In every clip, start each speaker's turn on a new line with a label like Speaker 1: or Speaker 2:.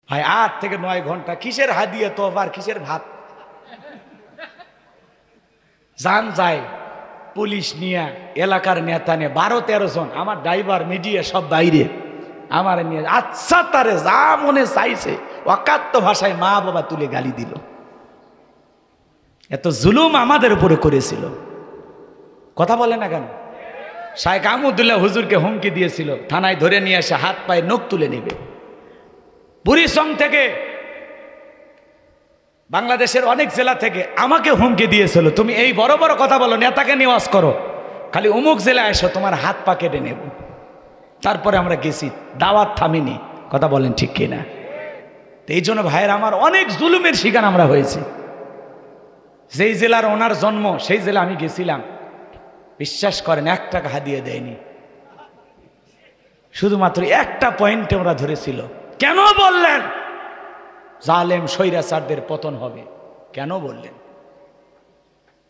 Speaker 1: ভাই 8 থেকে 9 ঘন্টা কিসের হাদিয়া তো আবার কিসের ভাত জান যায় পুলিশ নিয়ে এলাকার নেতা নিয়ে 12-13 জন আমার ড্রাইভার মিডিয়া সব বাইরে আমার নিয়ে আচ্ছা তারে যা মনে চাইছে অকাত্য ভাষায় মা বাবা তুলে গালি দিল। এত জুলুম আমাদের উপরে করেছিল, কথা বলে না কেন? শাইখ আহমদুল্লাহ হুজুরকে হুমকি দিয়েছিল থানায় ধরে নিয়ে এসে হাত পায়ে নখ তুলে নেবে। বুড়িসং থেকে বাংলাদেশের অনেক জেলা থেকে আমাকে হুমকি দিয়েছিল, তুমি এই বড় বড় কথা বলো, নেতাকে নিওয়াজ করো, খালি অমুক জেলায় এসো তোমার হাত পা কেটে নেব। তারপরে আমরা গেছি, দাওয়াত থামিনি, কথা বলেন ঠিক কিনা? এই জন্য ভাইয়ের আমার অনেক জুলুমের শিকার আমরা হয়েছি। যেই জেলার ওনার জন্ম সেই জেলা আমি গেছিলাম, বিশ্বাস করেন 1 টাকা হাদিয়া দেয়নি, শুধুমাত্র একটা পয়েন্টে ওরা ধরেছিল। কেন বললেন জালেম স্বৈরাচারদের পতন হবে? কেন বললেন?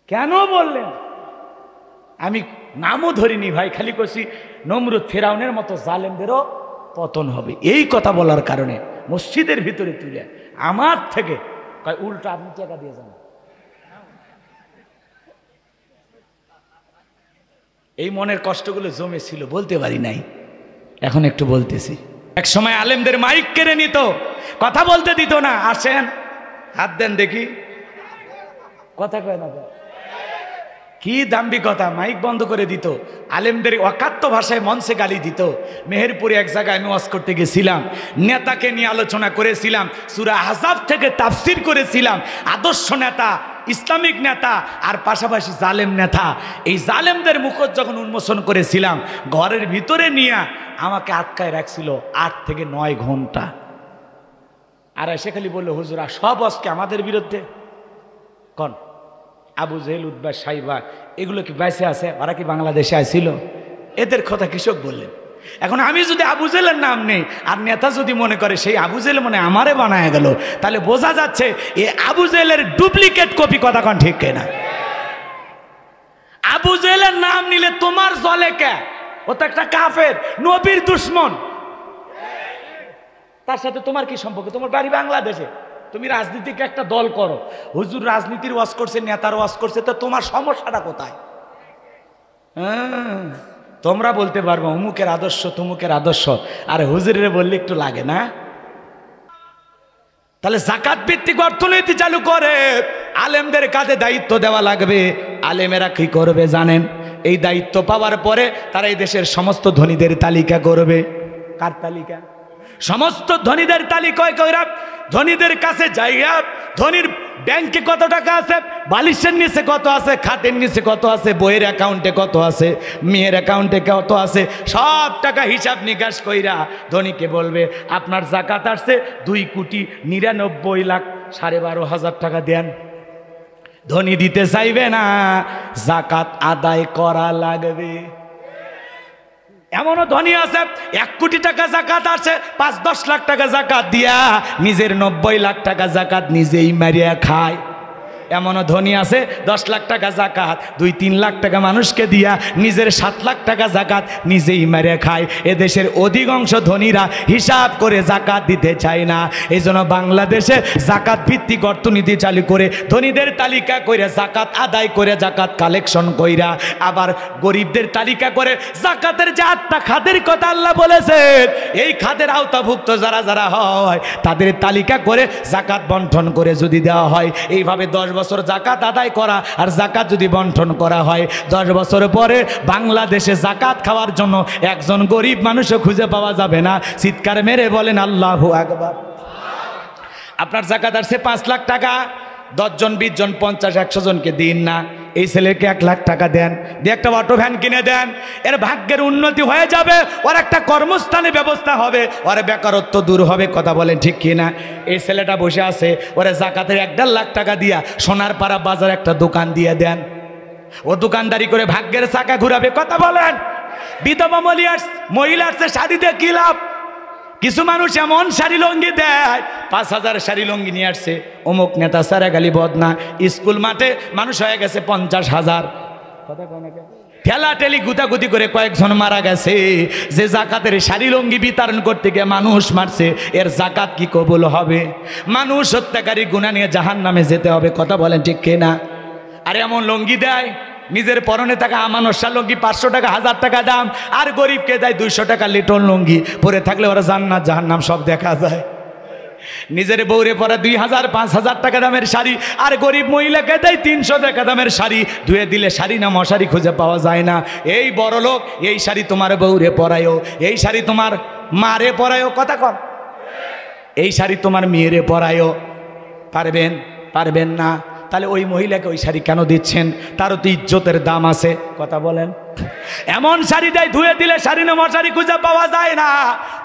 Speaker 1: কেন বললেন? আমি নামও ধরিনি ভাই, খালি কইছি নমরুদ ফেরাউনের মতো জালেমদেরও পতন হবে। এই কথা বলার কারণে মসজিদের ভিতরে তুলে আমার থেকে কয় উল্টা আপনি টাকা দিয়ে যান। এই মনের কষ্টগুলো জমেছিল, বলতে পারি নাই, এখন একটু বলতেছি। এক সময় আলেমদের মাইক কেড়ে নিত, কথা বলতে দিত না। আসেন হাত দেন দেখি, কথা কয় না, কি দাম্ভিকতা, মাইক বন্ধ করে দিত। আলেমদের অকাত্য ভাষায় মঞ্চে গালি দিত। মেহেরপুরে এক জায়গায় আমি ওয়াজ করতে গেছিলাম, নেতাকে নিয়ে আলোচনা করেছিলাম, সূরা আহজাব থেকে তাফসীর করেছিলাম। আদর্শ নেতা, ইসলামিক নেতা আর পাশাপাশি জালেম নেতা, এই জালেমদের মুখোশ যখন উন্মোচন করেছিলাম, ঘরের ভিতরে নিয়ে আমাকে আটকায় রাখছিল 8 থেকে 9 ঘন্টা। আর এসে খালি বললো হুজুর সব আজকে আমাদের বিরুদ্ধে। কোন আবু জেহেল, উতবা, সাইবা এগুলো কি বেঁচে আছে? ওরা কি বাংলাদেশে আসছিল? এদের কথা কৃষক বললেন। এখন আমি যদি আবু জেহেলের নাম নেই আর নেতা যদি মনে করে সেই আবু জেহেল মনে আমারে বানায় গেল, তাহলে বোঝা যাচ্ছে এ আবু জেহেলের ডুপ্লিকেট কপি, কথা কন ঠিক কিনা? আবু জেহেলের নাম নিলে তোমার জলে কে? ও তো একটা কাফের, নবীর দুশ্মন। তার সাথে তোমার কি সম্পর্ক? তোমার বাড়ি বাংলাদেশে, তুমি রাজনীতিকে একটা দল করো, হুজুর রাজনীতির ওয়াজ করছে, নেতার ওয়াজ করছে, তো তোমার সমস্যাটা কোথায়? তোমরা বলতে পারবো অমুকের আদর্শ তমুকের আদর্শ, আর হুজুরের বললে একটু লাগে না? তাহলে যাকাত ভিত্তিক অর্থনীতি চালু করে আলেমদের কাঁধে দায়িত্ব দেওয়া লাগবে। আলেমেরা কি করবে জানেন? এই দায়িত্ব পাওয়ার পরে তারা এই দেশের সমস্ত ধনীদের তালিকা করবে। কার তালিকা? সমস্ত ধনীদের তালিকা কইরা ধনীদের কাছে জায়গা, ধনীর ব্যাংকে কত টাকা আছে, বালিশের নিচে কত আছে, খাটের নিচে কত আছে, বইয়ের অ্যাকাউন্টে কত আছে, মেয়ের অ্যাকাউন্টে কত আছে, সব টাকা হিসাব নিকাশ কইরা ধনীকে বলবে আপনার যাকাত আসছে 2,99,12,500 টাকা দেন। ধনী দিতে চাইবে না, যাকাত আদায় করা লাগবে। এমনও ধনী আছে 1 কোটি টাকা যাকাত আছে, 5-10 লাখ টাকা যাকাত দিয়া নিজের 90 লাখ টাকা যাকাত নিজেই মারিয়া খায়। এমনও ধনী আছে 10 লাখ টাকা যাকাত 2-3 লাখ টাকা মানুষকে দিয়া নিজের 7 লাখ টাকা যাকাত নিজেই মারিয়া খায়। এদেশের অধিকাংশ ধনীরা হিসাব করে যাকাত দিতে চায় না। এই জন্য বাংলাদেশে যাকাত ভিত্তিক অর্থনীতি চালু করে ধনীদের তালিকা করে যাকাত আদায় করে যাকাত কালেকশন কইরা আবার গরিবদের তালিকা করে যাকাতের যে 8টা খাতের কথা আল্লাহ বলেছেন, এই খাতের আওতাভুক্ত যারা যারা হয় তাদের তালিকা করে যাকাত বন্টন করে যদি দেওয়া হয়, এইভাবে 10 বছর যাকাত আদায় করা আর যাকাত যদি বন্টন করা হয়, 10 বছর পরে বাংলাদেশে যাকাত খাওয়ার জন্য একজন গরিব মানুষও খুঁজে পাওয়া যাবে না। চিৎকার মেরে বলেন আল্লাহু আকবার। আপনার যাকাত আসছে 5 লাখ টাকা, 10 জন 20 জন 50 100 জনকে দিন না, এই ছেলেকে 1 লাখ টাকা দেন, দিয়ে একটা অটো ভ্যান কিনে দেন, এর ভাগ্যের উন্নতি হয়ে যাবে, ওর একটা কর্মস্থানের ব্যবস্থা হবে, ওর বেকারত্ব দূর হবে। কথা বলেন ঠিক কিনা? এই ছেলেটা বসে আছে, ওরে যাকাতের 1.5 লাখ টাকা দিয়া সোনারপাড়া বাজার একটা দোকান দিয়ে দেন, ও দোকানদারি করে ভাগ্যের চাকা ঘুরাবে। কথা বলেন। বিধবা মহিলার শাড়িতে কি লাভ? কিছু মানুষ এমন শাড়ি লঙ্গি দেয়, 5,000 শাড়ি লঙ্গি নিয়ে আসছে, অমুক নেতা সারা গালি বদনা, স্কুল মাঠে মানুষ হয়ে গেছে 50,000। কথা কয় না? ঠেলাঠেলি গুতাগুতি করে কয়েকজন মারা গেছে। যে জাকাতের শাড়ি লুঙ্গি বিতরণ করতে গিয়ে মানুষ মারছে, এর জাকাত কি কবুল হবে? মানুষ হত্যাকারী গুনাহ নিয়ে জাহান্নামে যেতে হবে। কথা বলেন ঠিক কিনা? আর এমন লুঙ্গি দেয়, নিজের পরনে থাকা আমানস্যা লুঙ্গি 500 টাকা 1000 টাকা দাম, আর গরিবকে দেয় 200 টাকা লিটন লুঙ্গি। পরে থাকলে ওরা জান্নাত জাহান্নাম সব দেখা যায়। নিজের বউরে পরা 2000 5000 টাকা দামের শাড়ি, আর গরিব মহিলাকে দেয় 300 টাকা দামের শাড়ি। ধুয়ে দিলে শাড়ি না মশারি খুঁজে পাওয়া যায় না। এই বড় লোক, এই শাড়ি তোমার বউরে পরায়ও, এই শাড়ি তোমার মারে পরায়ও। কথা কম। এই শাড়ি তোমার মেয়েরে পরায়ও। পারবেন? পারবেন না। তাহলে ওই মহিলাকে ওই শাড়ি কেন দিচ্ছেন? তারও তো ইজ্জতের দাম আছে। কথা বলেন। এমন শাড়ি দেয় ধুয়ে দিলে শাড়ি না মশারি খুঁজে পাওয়া যায় না।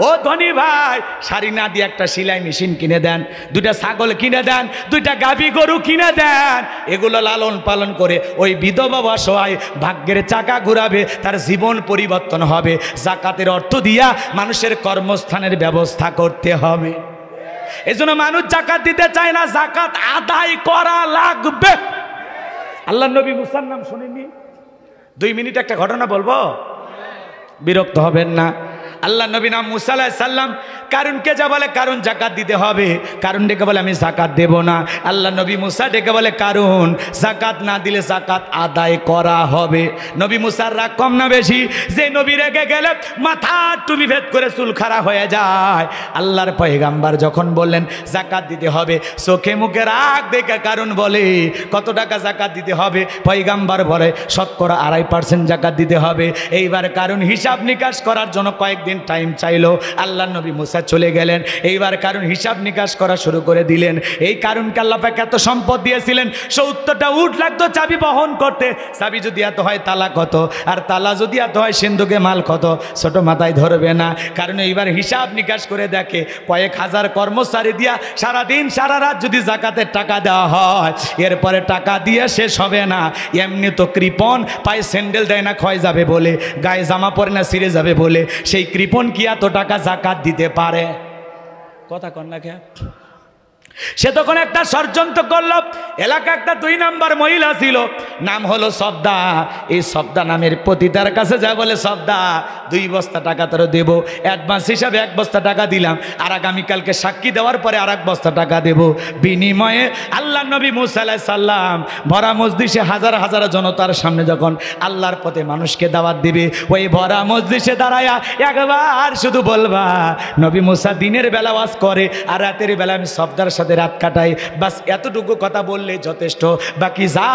Speaker 1: ও ধনী ভাই, শাড়ি না দিয়ে একটা সেলাই মেশিন কিনে দেন, 2টা ছাগল কিনে দেন, 2টা গাভী গরু কিনে দেন। এগুলো লালন পালন করে ওই বিধবা অসহায় ভাগ্যের চাকা ঘুরাবে, তার জীবন পরিবর্তন হবে। জাকাতের অর্থ দিয়া মানুষের কর্মস্থানের ব্যবস্থা করতে হবে। এজন্য মানুষ জাকাত দিতে চায় না, জাকাত আদায় করা লাগবে। আল্লাহ নবী মুসার নাম শুনেননি? 2 মিনিট একটা ঘটনা বলবো, বিরক্ত হবেন না। আল্লাহ নবী নাম মুসা আলাইহিস সালাম কারুনকে যা বলে, কারুন জাকাত দিতে হবে। কারুন ডেকে বলে আমি জাকাত দেব না। আল্লাহ নবী মুসা ডেকে বলে কারুন জাকাত না দিলে জাকাত আদায় করা হবে। নবী মুসার রাগ কম না বেশি? যে নবী রেগে গেলে মাথা টুপি ভেদ করে চুল খাড়া হয়ে যায়। আল্লাহর পয়গাম্বার যখন বললেন জাকাত দিতে হবে, চোখে মুখে রাগ দেখে কারুন বলে কত টাকা জাকাত দিতে হবে? পয়গাম্বার বলে 2.5% জাকাত দিতে হবে। এইবার কারুন হিসাব নিকাশ করার জন্য কয়েকদিন টাইম চাইলো। আল্লাহ নবী মুসা চলে গেলেন। এইবার কারণ হিসাব নিকাশ করা শুরু করে দিলেন। এই কারণকে আল্লাহ পাক এত সম্পদ দিয়েছিলেন, 70টা উট লাগতো চাবি বহন করতে। চাবি যদি এত হয় তালা কত, আর তালা যদি এত হয় সিন্ধুকে মাল কত? ছোট মাথায় ধরবে না। কারণ এইবার হিসাব নিকাশ করে দেখে কয়েক হাজার কর্মচারী দিয়া সারাদিন সারা রাত যদি জাকাতের টাকা দেওয়া হয়, এরপরে টাকা দিয়ে শেষ হবে না। এমনি তো কৃপণ, পায়ে স্যান্ডেল দেয় না ক্ষয় যাবে বলে, গায়ে জামা পরে না ছিঁড়ে যাবে বলে, সেই কৃপণ কি এত টাকা জাকাত দিতে পারে? কথা কন না কে? সে তখন একটা ষড়যন্ত্র করল। এলাকা একটা 2 নাম্বার মহিলা ছিল, নাম হলো সবদা। এই সবদা নামের পতিতার কাছে যা বলে, সবদা 2 বস্তা টাকা তোর দেব, অ্যাডভান্স হিসাবে 1 বস্তা টাকা দিলাম, আর আগামীকালকে সাক্ষী দেওয়ার পরে আর 1 বস্তা টাকা দেব। বিনিময়ে আল্লাহ নবী মুসা আলাইহিস সালাম ভরা মজলিসে হাজার হাজার জনতার সামনে যখন আল্লাহর পথে মানুষকে দাওয়াত দিবে, ওই ভরা মজলিসে দাঁড়ায়া একবার শুধু বলবা, নবী মুসা দিনের বেলা ওয়াজ করে আর রাতের বেলা আমি সবদার সাথে রাত কাটাই, বাস এতটুকু কথা বললে যথেষ্ট, বাকি যা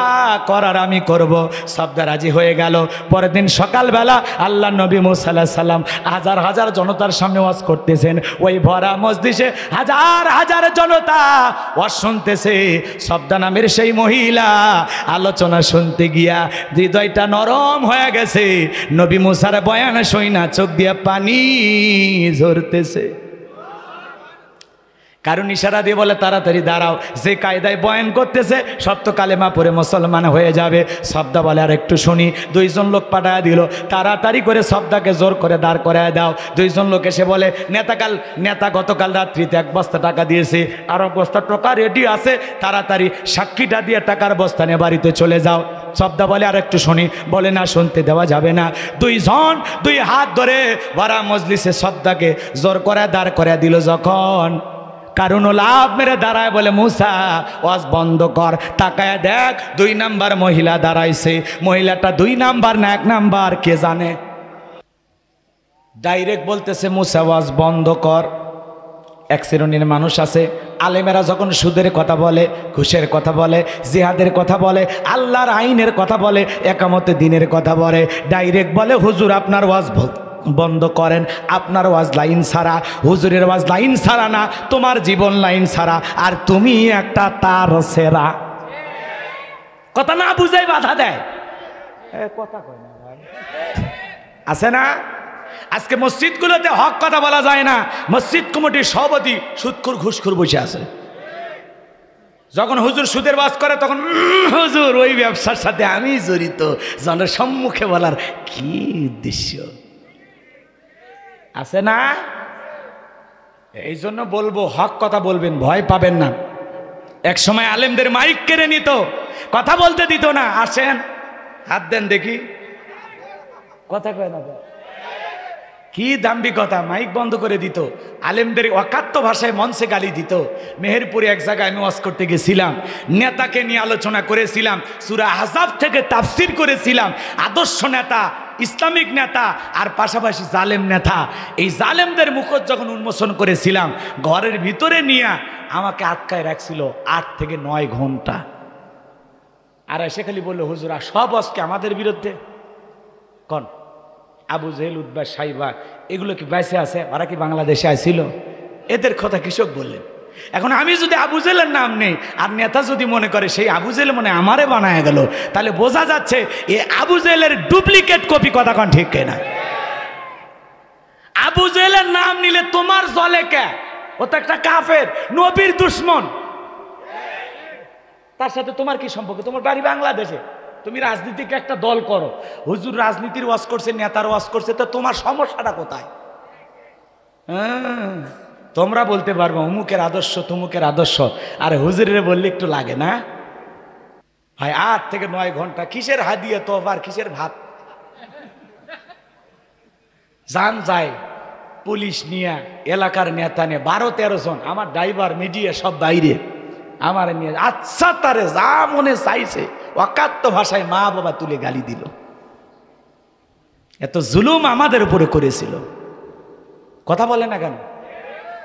Speaker 1: করার আমি করব। সবদা রাজি হয়ে গেল। পরের দিন সকালবেলা আল্লাহ নবী মুসা আলাইহিস সালাম হাজার হাজার জনতার সামনে ওয়াজ করতেছেন। ওই ভরা মজলিসে হাজার হাজার জনতা ওয়াজ শুনতেছে। সবদা নামের সেই মহিলা আলোচনা শুনতে গিয়া হৃদয়টা নরম হয়ে গেছে। নবী মুসার বয়ান শুইনা চোখ দিয়ে পানি ঝরতেছে। কারণ ইশারা দিয়ে বলে তাড়াতাড়ি দাঁড়াও, যে কায়দায় বয়ান করতেছে সব তো কালেমা পড়ে মুসলমান হয়ে যাবে। সবদা বলে আর একটু শুনি। 2 জন লোক পাঠায় দিল, তাড়াতাড়ি করে সবদাকে জোর করে দাঁড় করায় দাও। 2 জন লোক এসে বলে নেতা গতকাল রাত্রিতে 1 বস্তা টাকা দিয়েছে, আর 1 বস্তা টাকা রেডি আছে, তাড়াতাড়ি সাক্ষীটা দিয়ে টাকার বস্তা নিয়ে বাড়িতে চলে যাও। সবদা বলে আর একটু শুনি। বলে না, শুনতে দেওয়া যাবে না। 2 জন 2 হাত ধরে ভরা মজলিসে সবদাকে জোর করে দাঁড় করে দিল। যখন কারণ লাভ মেরে দাঁড়ায় বলে, মুসা ওয়াজ বন্ধ কর। তাকায় দেখ 2 নাম্বার মহিলা দাঁড়াইছে। মহিলাটা 2 নাম্বার না 1 নাম্বার কে জানে। ডাইরেক্ট বলতেছে মুসা ওয়াজ বন্ধ কর। এক শ্রেণীর মানুষ আছে, আলেমেরা যখন সুদের কথা বলে, ঘুষের কথা বলে, জিহাদের কথা বলে, আল্লাহর আইনের কথা বলে, একামতে দিনের কথা বলে, ডাইরেক্ট বলে হুজুর আপনার ওয়াজ বন্ধ করেন, আপনার ওয়াজ লাইন ছাড়া, হুজুরের ওয়াজ লাইন ছাড়া না, তোমার জীবন লাইন ছাড়া, আর তুমি একটা তার সেরা। কথা না বুঝাই বাধা দেয়। কথা কয় না আছে না? আজকে মসজিদগুলোতে হক কথা বলা যায় না। মসজিদ কমিটির সভাপতি সুদখোর ঘুষখোর বসে আছে। যখন হুজুর সুদের ওয়াজ করে তখন হুজুর ওই ব্যবসার সাথে আমি জড়িত, জনের সম্মুখে বলার কি উদ্দেশ্য আছে না? এই জন্য বলবো, হক কথা বলবেন, ভয় পাবেন না। এক সময় আলেমদের মাইক কেড়ে নিত, কথা বলতে দিত না। আসেন, হাত দেন দেখি। কথা কয় না? কি দাম্ভিকতা! মাইক বন্ধ করে দিত, আলেমদের অকাত্য ভাষায় মঞ্চে গালি দিত। মেহেরপুরে এক জায়গায় আমি ওয়াজ করতে গেছিলাম, নেতাকে নিয়ে আলোচনা করেছিলাম, সূরা আহজাব থেকে তাফসীর করেছিলাম। আদর্শ নেতা, ইসলামিক নেতা আর পাশাপাশি জালেম নেতা, এই জালেমদের মুখোশ যখন উন্মোচন করেছিলাম, ঘরের ভিতরে নিয়ে আমাকে আটকায় রাখছিল 8 থেকে 9 ঘন্টা। আর এসে খালি বললো, হুজুর সব আজকে আমাদের বিরুদ্ধে। কোন আবু জেহেল, উতবা, সাইবা এগুলো কি বেঁচে আছে? ওরা কি বাংলাদেশে আসছিল? এদের কথা কৃষক বললেন। এখন আমি যদি আবু জেহেলের নাম নেই আর নেতা যদি মনে করে সেই আবু জেহেল মনে আমারে বানায় গেল, তাহলে বোঝা যাচ্ছে এই আবু জেহেলের ডুপ্লিকেট কপি। কথা কোন ঠিক কিনা? আবু জেহেলের নাম নিলে তোমার জলে কে? ও তো একটা কাফের, নবীর দুশ্মন। তার সাথে তোমার কি সম্পর্ক? তোমার বাড়ি বাংলাদেশে, তুমি রাজনীতিকে একটা দল করো, হুজুর রাজনীতির ওয়াজ করছে, নেতার ওয়াজ করছে, তো তোমার সমস্যাটা কোথায়? তোমরা বলতে পারবো অমুকের আদর্শ তমুকের আদর্শ, আর হুজুরের বললে একটু লাগে না ভাই? 8 থেকে 9 ঘন্টা কিসের হাদিয়া তো আবার কিসের ভাত? জান যায় পুলিশ নিয়ে, এলাকার নেতা নিয়ে, 12-13 জন, আমার ড্রাইভার, মিডিয়া সব বাইরে, আমার নিয়ে আচ্ছা তারে যা মনে চাইছে অকাত্য ভাষায় মা বাবা তুলে গালি দিল। এত জুলুম আমাদের উপরে করেছিল। কথা বলে না কেন?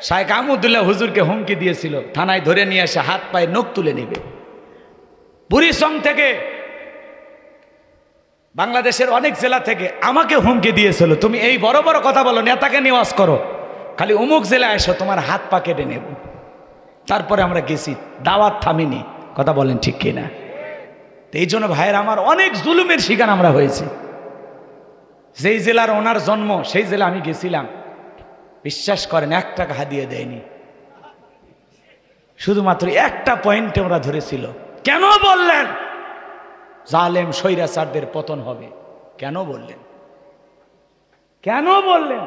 Speaker 1: শাইখ আহমদুল্লাহ হুজুরকে হুমকি দিয়েছিল, থানায় ধরে নিয়ে এসে হাত পায়ে নখ তুলে নেবে। বুড়িসং থেকে, বাংলাদেশের অনেক জেলা থেকে আমাকে হুমকি দিয়েছিল, তুমি এই বড় বড় কথা বলো, নেতাকে নিয়ে ওয়াজ করো, খালি অমুক জেলায় এসো, তোমার হাত পা কেটে নেব। তারপরে আমরা গেছি, দাওয়াত থামিনি। কথা বলেন ঠিক কিনা? এই জন্য ভাইয়ের আমার অনেক জুলুমের শিকার আমরা হয়েছি। যেই জেলার ওনার জন্ম সেই জেলা আমি গেছিলাম, বিশ্বাস করেন 1 টাকা হাদিয়া দেয়নি। শুধুমাত্র একটা পয়েন্টে ওরা ধরেছিল। কেন বললেন জালেম স্বৈরাচারদের পতন হবে? কেন বললেন? কেন বললেন?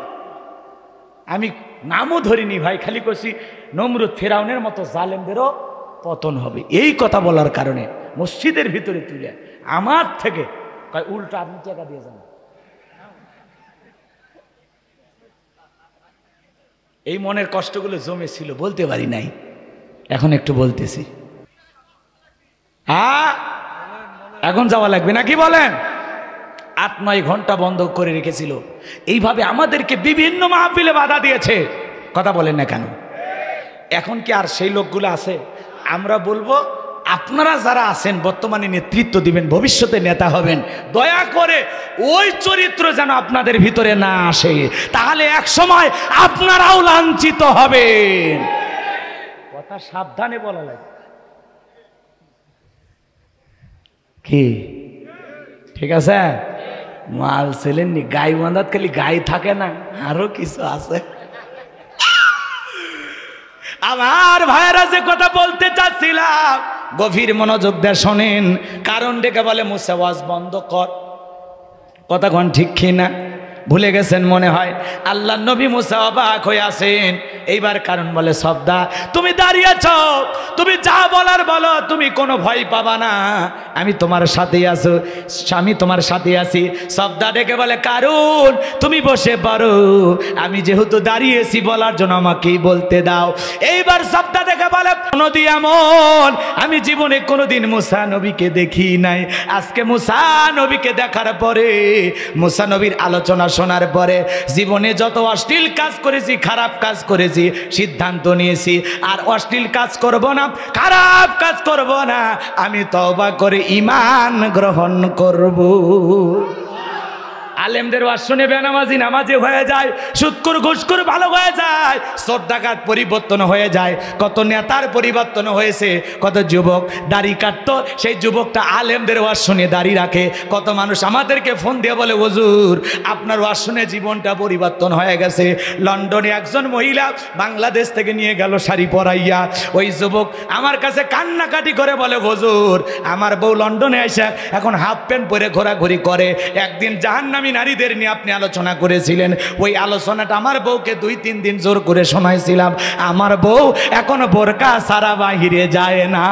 Speaker 1: আমি নামও ধরিনি ভাই, খালি করছি নমরুদ ফেরাউনের মতো জালেমদেরও পতন হবে। এই কথা বলার কারণে মসজিদের ভিতরে তুলে আমার থেকে কয় উল্টা আপনি টাকা দিয়ে যান। এই মনের কষ্টগুলো জমেছিল, বলতে পারি নাই, এখন একটু বলতেছি। এখন যাওয়া লাগবে নাকি বলেন? 8-9 ঘন্টা বন্ধ করে রেখেছিল। এইভাবে আমাদেরকে বিভিন্ন মাহফিলে বাধা দিয়েছে। কথা বলেন না কেন? এখন কি আর সেই লোকগুলো আছে? আমরা বলবো আপনারা যারা আছেন বর্তমানে নেতৃত্ব দিবেন, ভবিষ্যতে নেতা হবেন, দয়া করে ওই চরিত্র যেন আপনাদের ভিতরে না আসে, তাহলে এক সময় আপনারাও লাঞ্ছিত হবেন। কথা সাবধানে বলা লাগে। কি ঠিক আছে? মাল ছেলেননি, গাই বাঁধাত খালি গাই থাকে না, আরো কিছু আছে। আমার ভাইয়েরা যে কথা বলতে চাচ্ছিলাম, গভীর মনোযোগ দিয়ে শোনেন। কারণ ডেকে বলে মুসা ওয়াজ বন্ধ কর। কথা কোন ঠিক কিনা? ভুলে গেছেন মনে হয়। আল্লাহ নবী মুসা অবাক হয়ে আছেন। এইবার কারণ বলে সবদা তুমি দাঁড়িয়েছ, তুমি যা বলার বলো, তুমি কোনো ভয় পাবা না, আমি তোমার সাথেই আছো, আমি তোমার সাথে আছি। সবদা ডেকে বলে কারণ তুমি বসে পারো, আমি যেহেতু দাঁড়িয়েছি বলার জন্য আমাকেই বলতে দাও। এইবার সবদা ডেকে বলে নদী এমন আমি জীবনে কোনোদিন মুসা নবীকে দেখি নাই, আজকে মুসা নবীকে দেখার পরে, মুসা নবীর আলোচনা শোনার পরে জীবনে যত অশ্লীল কাজ করেছি, খারাপ কাজ করেছি, সিদ্ধান্ত নিয়েছি আর অশ্লীল কাজ করব না, খারাপ কাজ করব না, আমি তওবা করে ঈমান গ্রহণ করব। আলেমদের ওয়াজ শুনে বেনামাজি নামাজি হয়ে যায়, সুদখোর ঘুষখোর ভালো হয়ে যায়, চোর ডাকাত পরিবর্তন হয়ে যায়, কত নেতার পরিবর্তন হয়েছে, কত যুবক দাড়ি কাটতো সেই যুবকটা আলেমদের ওয়াজ শুনে দাড়ি রাখে। কত মানুষ আমাদেরকে ফোন দিয়ে বলে হুজুর আপনার ওয়াজ শুনে জীবনটা পরিবর্তন হয়ে গেছে। লন্ডনে একজন মহিলা বাংলাদেশ থেকে নিয়ে গেল শাড়ি পরাইয়া, ওই যুবক আমার কাছে কান্নাকাটি করে বলে হুজুর আমার বউ লন্ডনে এসে এখন হাফ প্যান্ট পরে ঘোরাঘুরি করে। একদিন জাহান্নামী নারীদের নিয়ে আপনি আলোচনা করেছিলেন, ওই আলোচনাটা আমার বউকে 2-3 দিন জোর করে শোনাইছিলাম, আমার বউ এখনো বোরকা সারা বাহিরে যায় না।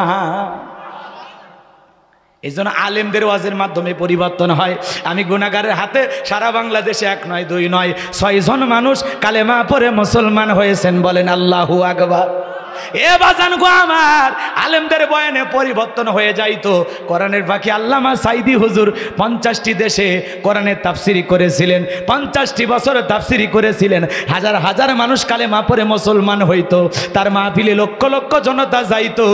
Speaker 1: এই জন্য আলেমদের ওয়াজের মাধ্যমে পরিবর্তন হয়। আমি গুনাহগারের হাতে সারা বাংলাদেশে 1 নয় 2 নয় 6 জন মানুষ কালেমা পড়ে মুসলমান হয়েছেন, বলেন আল্লাহু আকবার। এ বাজান গো আমার, আলেমদের বয়ানে পরিবর্তন হয়ে যাইতো। কোরআনের বাকি আল্লামা সাইদি হুজুর 50টি দেশে কোরআনের তাফসিরি করেছিলেন, 50টি বছর তাফসিরি করেছিলেন। হাজার হাজার মানুষ কালেমা পড়ে মুসলমান হইতো, তার মাহফিলে লক্ষ লক্ষ জনতা যাইতো।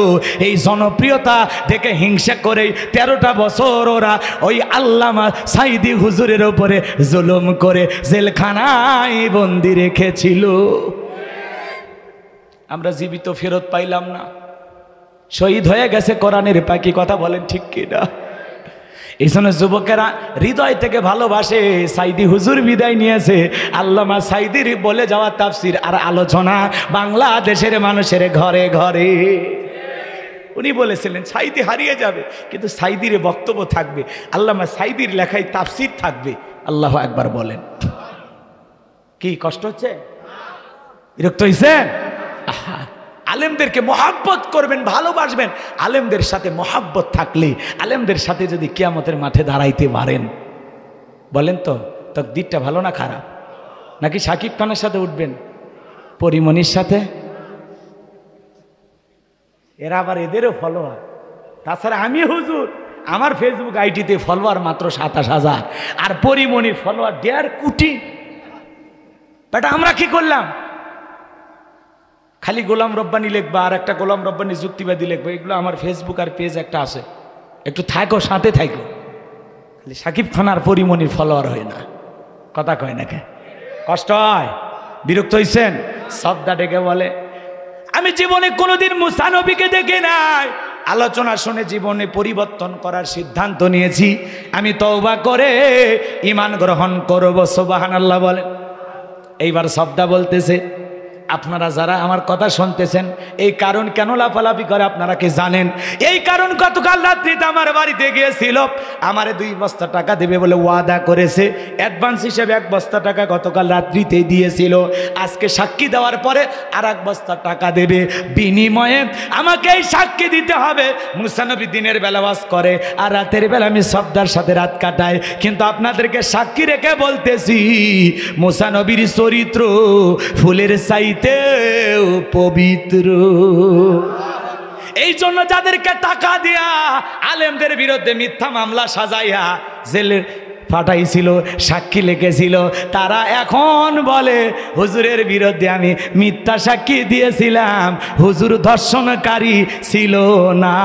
Speaker 1: এই জনপ্রিয়তা দেখে হিংসা করে 13টা বছর ওরা ওই আল্লামা সাইদি হুজুরের উপরে জুলুম করে জেলখানায় বন্দি রেখেছিল। আমরা জীবিত ফেরত পাইলাম না, শহীদ হয়ে গেছে কোরআনের পাখি। কথা বলেন ঠিক কিনা? এই জন্য যুবকেরা হৃদয় থেকে ভালোবাসে। সাইদি হুজুর বিদায় নিয়েছে, আল্লামা সাইদির বলে যাওয়া তাফসির আর আলোচনা বাংলাদেশের মানুষের ঘরে ঘরে। উনি বলেছিলেন সাইদি হারিয়ে যাবে, কিন্তু সাইদির বক্তব্য থাকবে, আল্লামা সাইদির লেখায় তাফসির থাকবে। আল্লাহু আকবার বলেন। কি কষ্ট হচ্ছে? বিরক্ত হয়েছেন? আলেমদেরকে মহাব্বত করবেন, ভালোবাসবেন। আলেমদের সাথে মহাব্বত থাকলে, আলেমদের সাথে যদি কিয়ামতের মাঠে দাঁড়াইতে পারেন, বলেন তো তাকদীরটা ভালো না খারাপ? নাকি শাকিব খানের সাথে উঠবেন, পরিমণির সাথে? এরা আবার এদেরও ফলোয়ার। তাছাড়া আমি হুজুর, আমার ফেসবুক আইডিতে ফলোয়ার মাত্র 27,000, আর পরিমণির ফলোয়ার 1.5 কোটি। বাট আমরা কি করলাম? খালি গোলাম রব্বানি লিখবা আর একটা গোলাম রব্বানি যুক্তিবাদী লিখবা, এগুলো আমার ফেসবুক আর পেজ একটা আছে, একটু থাকো, সাথে থাকো। খালি শাকিব খান আর পরিমণির ফলোয়ার হয় না, কথা কয় না কে? কষ্ট হয়? বিরক্ত হইছেন? শব্দা ডেকে বলে আমি জীবনে কোনোদিন মুসা নবীকে দেখি নাই। আলোচনা শুনে জীবনে পরিবর্তন করার সিদ্ধান্ত নিয়েছি। আমি তওবা করে ঈমান গ্রহণ করব। সুবহানাল্লাহ বলেন। এইবার শব্দা বলতেছে, আপনারা যারা আমার কথা শুনতেছেন, এই কারণ কেন লাফালাফি করে আপনারা কি জানেন? এই কারণ গতকাল রাত্রিতে আমার বাড়িতে গিয়েছিল, আমারে 2 বস্তা টাকা দেবে বলে ওয়াদা করেছে। অ্যাডভান্স হিসেবে 1 বস্তা টাকা গতকাল রাত্রিতে দিয়েছিল। আজকে সাক্ষী দেওয়ার পরে আর 1 বস্তা টাকা দেবে। বিনিময়ে আমাকে এই সাক্ষী দিতে হবে মুসা নবী দিনের বেলা ওয়াজ করে আর রাতের বেলা আমি শব্দার সাথে রাত কাটাই। কিন্তু আপনাদেরকে সাক্ষী রেখে বলতেছি, মুসা নবীর চরিত্র ফুলের চাইতে পবিত্র। এই জন্য যাদেরকে টাকা দিয়া আলেমদের বিরুদ্ধে মিথ্যা মামলা সাজাইয়া জেলে পাঠাইছিল, সাক্ষী লিখেছিল, তারা এখন বলে হুজুরের বিরুদ্ধে আমি মিথ্যা সাক্ষী দিয়েছিলাম, হুজুর ধর্ষণকারী ছিল না।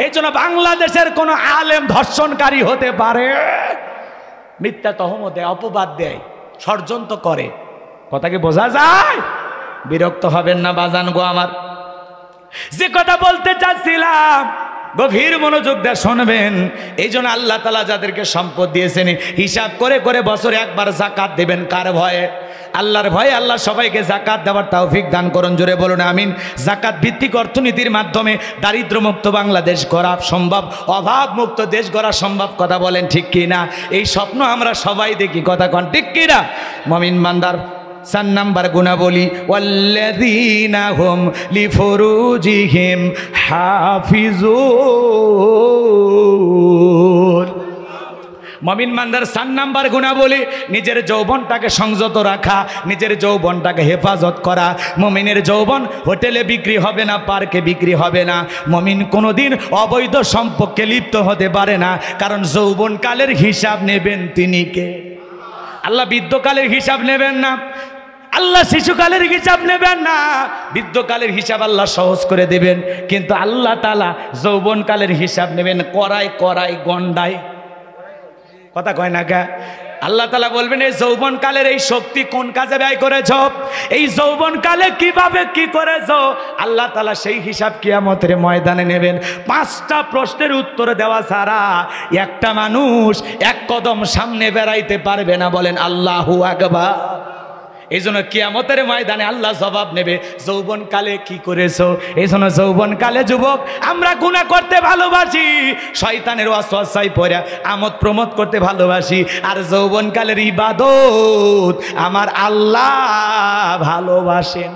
Speaker 1: এই জন্য বাংলাদেশের কোনো আলেম ধর্ষণকারী হতে পারে? মিথ্যা তহমতে অপবাদ দেয়, ষড়যন্ত্র করে। কথাকে বোঝা যায়? বিরক্ত হবেন না বাজান গো আমার। যে কথা বলতে চাচ্ছিলাম গভীর মনোযোগ দিয়ে শুনবেন। এই জন্য আল্লাহ তাআলা যাদেরকে সম্পদ দিয়েছেন হিসাব করে করে বছরে একবার যাকাত দেবেন। কার ভয়ে? আল্লাহর ভয়ে। আল্লাহ সবাইকে যাকাত দেওয়ার তৌফিক দান করুন, জোরে বলুন আমিন। যাকাত ভিত্তিক অর্থনীতির মাধ্যমে দারিদ্র্যমুক্ত বাংলাদেশ গড়া সম্ভব, অভাব মুক্ত দেশ গড়া সম্ভব। কথা বলেন ঠিক কিনা? এই স্বপ্ন আমরা সবাই দেখি, কথা কন ঠিক কিনা? মুমিন বান্দার 4 নাম্বার গুণাবলী, ওয়াল্লাযীনা হুম লিফুরুজিহিম হাফিজুন। মুমিন বান্দার 4 নাম্বার গুণাবলী, নিজের যৌবনটাকে সংযত রাখা, নিজের যৌবনটাকে হেফাজত করা। মুমিনের যৌবন হোটেলে বিক্রি হবে না, পার্কে বিক্রি হবে না। মুমিন কোনোদিন অবৈধ সম্পর্কে লিপ্ত হতে পারে না, কারণ যৌবনকালের হিসাব নেবেন তিনি কে? আল্লাহ বৃদ্ধকালের হিসাব নেবেন না, আল্লাহ শিশুকালের হিসাব নেবেন না। বৃদ্ধকালের হিসাব আল্লাহ সহজ করে দেবেন, কিন্তু আল্লাহ তাআলা যৌবনকালের হিসাব নেবেন করায় করায় গন্ডায়। কথা কয় না কে? আল্লাহ তাআলা বলবেন এই যৌবনকালের এই শক্তি কোন কাজে ব্যয় করেছ, এই যৌবনকালে কিভাবে কি করেছ। আল্লাহ তাআলা সেই হিসাব কিয়ামতের ময়দানে নেবেন। 5টা প্রশ্নের উত্তর দেওয়া ছাড়া একটা মানুষ 1 কদম সামনে বেড়াইতে পারবে না। বলেন আল্লাহু আকবার। এই জন্য কিয়ামতের ময়দানে আল্লাহ জবাব নেবে যৌবনকালে কি করেছো। এই জন্য যৌবনকালে যুবক আমরা গুনাহ করতে ভালোবাসি, শয়তানের ওয়াসওয়াসায় পড়ে আমোদ প্রমোদ করতে ভালোবাসি, আর যৌবনকালের ইবাদত আমার আল্লাহ ভালোবাসেন।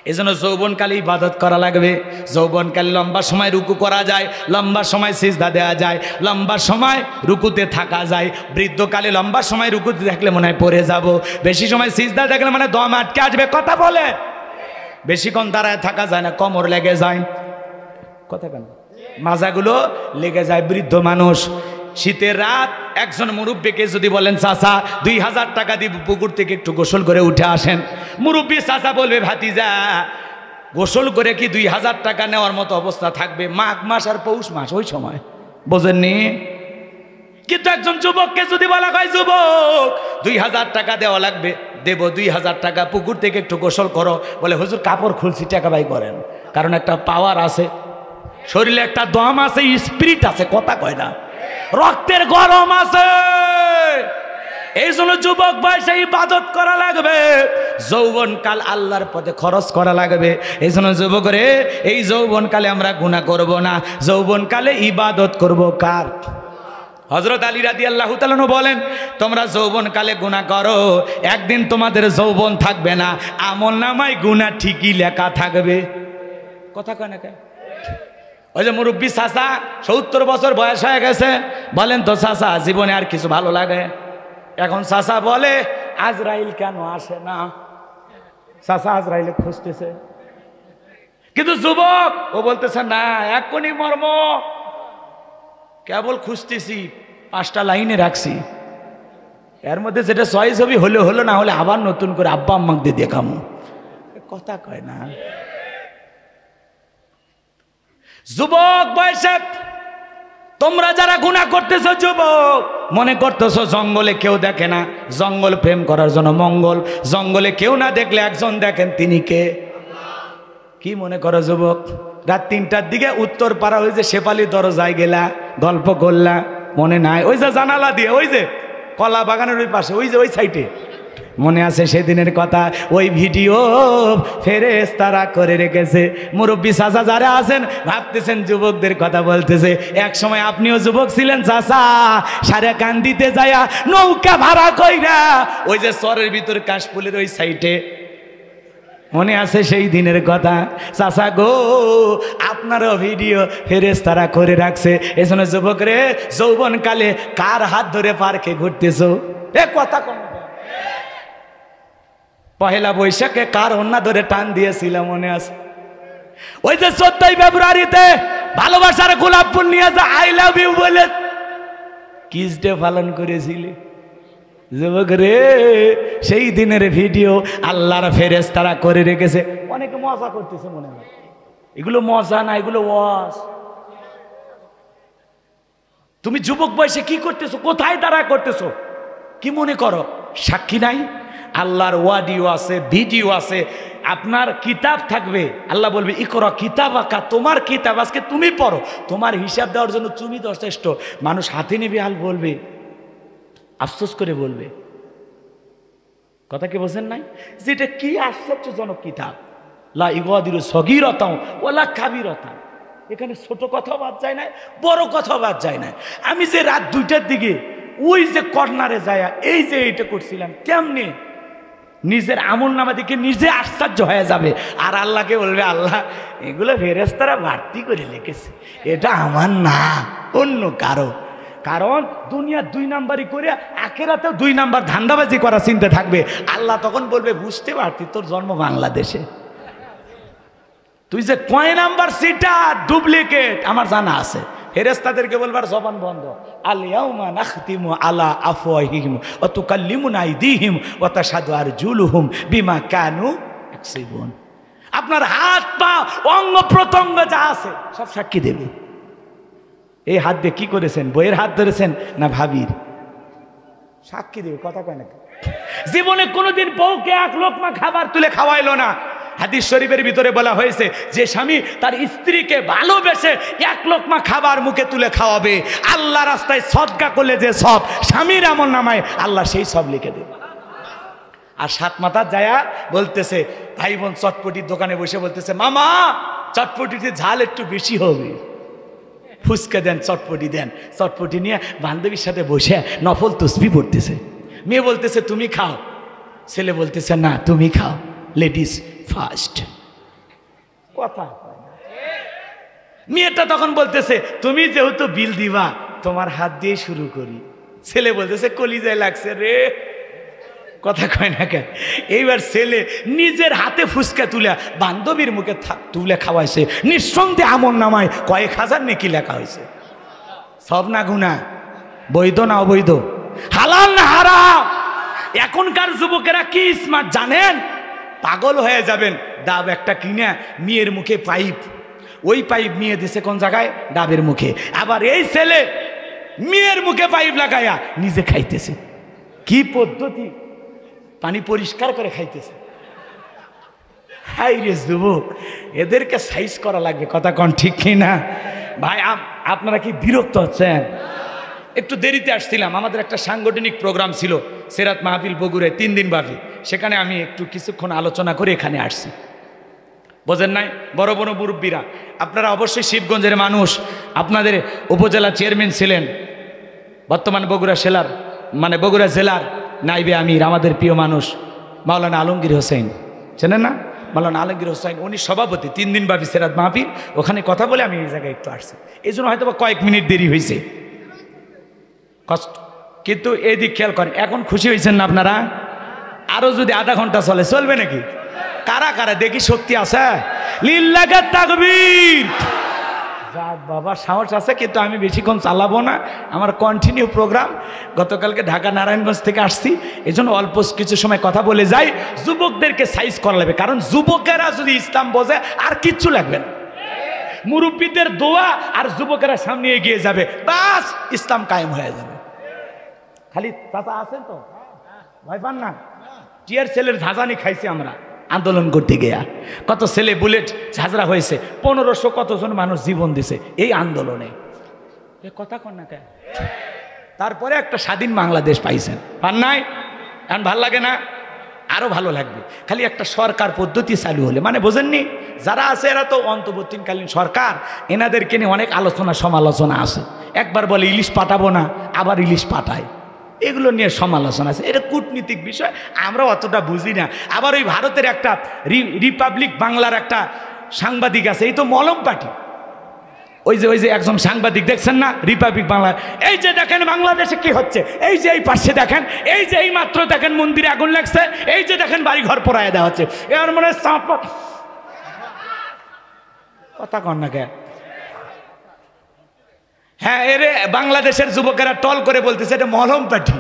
Speaker 1: এই জন্য যৌবনকালে ইবাদত করা লাগবে। যৌবনকালে লম্বা সময় রুকু করা যায়, লম্বা সময় সিজদা দেওয়া যায়, লম্বা সময় রুকুতে থাকা যায়। বৃদ্ধকালে লম্বা সময় রুকুতে থাকলে মনে হয় পড়ে যাব, বেশি সময় সিজদা দেখলে মানে দম আটকে আসবে। কথা বলে বেশিক্ষণ দাঁড়ায় থাকা যায় না, কোমর লেগে যায়। কথা কেন মাজাগুলো লেগে যায়। বৃদ্ধ মানুষ শীতের রাত একজন মুরব্বীকে যদি বলেন চাচা 2000 টাকা দিয়ে পুকুর থেকে একটু গোসল করে উঠে আসেন, মুরব্বী চাচা বলবে ভাতিজা গোসল করে কি 2000 টাকা নেওয়ার মতো অবস্থা থাকবে? মাঘ মাস আর পৌষ মাস ওই সময়, বোঝেননি? কিন্তু একজন যুবককে যদি বলা হয় যুবক 2000 টাকা দেওয়া লাগবে, দেব 2000 টাকা, পুকুর থেকে একটু গোসল করো, বলে হুজুর কাপড় খুলছি টাকা বাই করেন। কারণ একটা পাওয়ার আছে, শরীরে একটা দম আছে, স্পিরিট আছে, কথা কয় না, রক্তের গরম আছে। এই জন্য যুবক বয়সে ইবাদত করা লাগবে, যৌবনকাল আল্লাহর পথে খরচ করা লাগবে। এই জন্য যুবক রে, এই যৌবনকালে আমরা গুনাহ করব না, যৌবনকালে ইবাদত করব কার? হযরত আলী রাদিয়াল্লাহু তাআলা বলেন তোমরা যৌবনকালে গুনাহ করো, একদিন তোমাদের যৌবন থাকবে না, আমলনামায় গুনাহ ঠিকই লেখা থাকবে। কথা কয় না কেন? ওই যে মুরব্বী চাচা 70 বছর বয়স হয়ে গেছে, বলেন তো চাচা জীবনে আর কিছু ভালো লাগে? এখন চাচা বলে আজরাইল কেন আসে না? চাচা আজরাইল খুঁজতেছে, কিন্তু যুবক ও বলতেছে না এখনই মর্ম, কেবল খুঁজতেছি, 5টা লাইনে রাখছি, এর মধ্যে যেটা চয়েস হবে হলে হলো, না হলে আবার নতুন করে আব্বা আম্মাকে দিয়ে দেখামো। কথা কয় না। যুবক বয়সে তোমরা যারা গুনাহ করতেছো, যুবক মনে করতেছো জঙ্গলে কেউ দেখে না, জঙ্গল প্রেম করার জন্য মঙ্গল, জঙ্গলে কেউ না দেখলে একজন দেখেন, তিনি কে? কি মনে করো যুবক? রাত 3টার দিকে উত্তর পাড়া ওই যে শেফালি দরজায় গেলা, গল্প করলা, মনে নাই? ওই যে জানালা দিয়ে, ওই যে কলা বাগানের ওই পাশে, ওই যে ওই সাইডে, মনে আছে সেদিনের কথা? ওই ভিডিও ফেরেশতারা করে রেখেছে। মুরব্বী চাচা যারা আছেন ভাবতেছেন যুবকদের কথা বলতেছে, এক সময় আপনিও যুবক ছিলেন চাচা, সারে কান্দিতে যায়া নৌকা ভাড়া কইরা ওই যে চরের ভিতর কাশফুলের ওই সাইডে, মনে আছে সেই দিনের কথা? চাচা গো আপনারও ভিডিও ফেরেশতারা করে রাখছে। এজন্য যুবক রে, যৌবনকালে কার হাত ধরে পার্কে ঘুরতেছো? এ কথা কম। পহেলা বৈশাখে কার ওন্না ধরে টান দিয়েছিল মনে আছে? ওই যে 14ই ফেব্রুয়ারিতে ভালোবাসার গোলাপ ফুল নিয়ে যা আই লাভ ইউ বলে কিস ডে পালন করেছিলে যুবক রে, সেই দিনের ভিডিও আল্লাহর ফেরেশতারা করে রেখেছে। অনেকে মজা করতেছে মনে হয়, এগুলো মজা না, এগুলো ওয়াজ। তুমি যুবক বয়সে কি করতেছো? কোথায় দাঁড়া করতেছো? কি মনে করো সাক্ষী নাই? আল্লাহর ওয়াডিও আছে, ভিডিও আছে, আপনার কিতাব থাকবে। আল্লাহ বলবে ইকরা কিতাবাকা, তোমার কিতাব আজকে তুমি পড়ো, তোমার হিসাব দেওয়ার জন্য তুমি যথেষ্ট। মানুষ হাতে নিবে হাল বলবে, আফসোস করে বলবে। কথা কি বোঝেন নাই? যেটা কি আশ্চর্যজনক কিতাব, লা ইগাদিরু সগীরাতাও ওয়ালা কাবীরাতাও, এখানে ছোট কথা বাদ যায় না, বড় কথা বাদ যায় না। আমি যে রাত 2টার দিকে ওই যে কর্নারে যায় এই যে এইটা করছিলাম, কেমনে নিজের আমলনামা দেখে নিজে আশ্চর্য হয়ে যাবে, আর আল্লাহকে বলবে আল্লাহ এগুলো ফেরেশতারা বাড়তি করে লিখেছে, এটা আমার না, অন্য কারো। কারণ দুনিয়া 2 নাম্বারই করে আখেরাতে 2 নাম্বার ধান্দাবাজি করা চিন্তা থাকবে। আল্লাহ তখন বলবে বুঝতে পারতি তোর জন্ম বাংলাদেশে, তুই যে কয় নাম্বার সিটা ডুপ্লিকেট আমার জানা আছে। ফেরেশতাদেরকে বলবার জবান বন্ধ, আল ইয়াউমা নাখতিমু আলা আফওয়াহিহিম ওয়া তুকাল্লিমুনা আইদিহিম ওয়া তাশহাদু আরজুলুহুম বিমা কানু ইয়াকসিবুন। আপনার হাত পা অঙ্গ প্রত্যঙ্গ যা আছে সব সাক্ষী দেবে। এই হাত দিয়ে কি করেছেন? বইয়ের হাত ধরেছেন না ভাবির? সাক্ষী দেবে। কথা কয় না? জীবনে কোনোদিন বউকে 1 লোকমা খাবার তুলে খাওয়াইলো না। হাদিস শরীফের ভিতরে বলা হয়েছে যে স্বামী তার স্ত্রীকে ভালোবেসে 1 লোকমা খাবার মুখে তুলে খাওয়াবে, আল্লাহ রাস্তায় সদকা করলে যে সব স্বামীর আমলনামায় আল্লাহ সেই সব লিখে দেবে। আর 7 মাথা যায়া বলতেছে, ভাই বোন চটপটির দোকানে বসে বলতেছে মামা চটপটিতে ঝাল একটু বেশি হবে, ফুচকা দেন, চটপটি দেন। চটপটি নিয়ে বান্ধবীর সাথে বসে নফল তসবিহ পড়তেছে। মেয়ে বলতেছে তুমি খাও, ছেলে বলতেছে না তুমি খাও, লেডিস ফার্স্ট। কথা কয় না। মেয়েটা তখন বলতেছে তুমি যেহেতু বিল দিবা তোমার হাত দিয়ে শুরু করি। ছেলে বলতেছে কলিজায় লাগছে রে, কথা কয় না কেন। এইবার ছেলে নিজের হাতে ফুসকা তুলে বান্ধবীর মুখে তুলে খাওয়াইছে। নিঃসন্দেহে আমল নামায় কয়েক হাজার নেকি লেখা হয়েছে। সব না গুনাহ, বৈধ না অবৈধ, হালাল না হারাম। এখনকার যুবকেরা কি স্মার্ট জানেন, পাগল হয়ে যাবেন। ডাব একটা কিনে মেয়ের মুখে পাইপ, ওই পাইপ নিয়ে দিছে কোন জায়গায়, ডাবের মুখে। আবার এই ছেলে মেয়ের মুখে পাইপ লাগাইয়া নিজে খাইতেছে। কি পদ্ধতি, পানি পরিষ্কার করে খাইতেছে। হাই রে যুবক, এদেরকে সাইজ করা লাগবে, কথা কন ঠিক কিনা ভাই? আপনারা কি বিরক্ত হচ্ছেন? একটু দেরিতে আসছিলাম, আমাদের একটা সাংগঠনিক প্রোগ্রাম ছিল সেরাত মাহফিল বগুড়ায় 3 দিন ব্যাপী। সেখানে আমি একটু কিছুক্ষণ আলোচনা করে এখানে আসছি, বোঝেন নাই? বড় বড় মুরব্বীরা, আপনারা অবশ্যই শিবগঞ্জের মানুষ, আপনাদের উপজেলা চেয়ারম্যান ছিলেন, বর্তমান বগুড়া জেলার বগুড়া জেলার নাইবে আমির, আমাদের প্রিয় মানুষ মাওলানা আলমগীর হোসেন, চেনেন না? মাওলানা আলমগীর হোসেন উনি সভাপতি 3 দিন ব্যাপী সেরাত মাহফিল। ওখানে কথা বলে আমি এই জায়গায় একটু আসছি, এই জন্য হয়তো কয়েক মিনিট দেরি হয়েছে, কষ্ট। কিন্তু এই দিক খেয়াল করেন, এখন খুশি হয়েছেন না আপনারা? আরো যদি আধা ঘন্টা চলে, চলবে নাকি? কারা কারা দেখি শক্তি আছে? লিল্লাহি তাকবীর। যাক বাবা, সাহস আছে, কিন্তু আমি বেশিক্ষণ চালাবো না, আমার কন্টিনিউ প্রোগ্রাম। গতকালকে ঢাকা নারায়ণগঞ্জ থেকে আসছি, এই জন্য অল্প কিছু সময় কথা বলে যাই। যুবকদেরকে সাইজ করা লাগবে, কারণ যুবকেরা যদি ইসলাম বোঝে আর কিচ্ছু লাগবে না। মুরব্বীদের দোয়া আর যুবকেরা সামনে এগিয়ে যাবে, বাস ইসলাম কায়েম হয়ে যাবে। খালি চাচা আছেন তো, ভয় পান না? টিয়ার সেলের ঝাঁঝানি খাইছি আমরা আন্দোলন করতে গিয়া। কত ছেলে বুলেট ঝাঁঝরা হয়েছে, 1500 কতজন মানুষ জীবন দিছে এই আন্দোলনে। এ কথা কন না কেন? তারপরে একটা স্বাধীন বাংলাদেশ পাইছেন, পান নাই? এখন ভাল লাগে না? আরো ভালো লাগবে। খালি একটা সরকার পদ্ধতি চালু হলে, বোঝেননি? যারা আছে এরা তো অন্তর্বর্তীকালীন সরকার, এনাদেরকে নিয়ে অনেক আলোচনা সমালোচনা আছে। একবার বলে ইলিশ পাঠাবো না, আবার ইলিশ পাঠায়, এগুলো নিয়ে সমালোচনা আছে। এটা কূটনীতিক বিষয়, আমরা অতটা বুঝি না। আবার ওই ভারতের একটা রিপাবলিক বাংলার একটা সাংবাদিক আছে, এই তো মলম পার্টি। ওই যে একজন সাংবাদিক দেখছেন না, রিপাবলিক বাংলা, এই যে দেখেন বাংলাদেশে কি হচ্ছে, এই যে এই পাশে দেখেন, এই যে এই মাত্র দেখেন মন্দিরে আগুন লাগছে, এই যে দেখেন বাড়ি ঘর পোড়ায় দেওয়া হচ্ছে। এর মনে কথা কন না কে? হ্যাঁ, এরে বাংলাদেশের যুবকেরা টল করে বলতেছে এটা মলম পার্টি।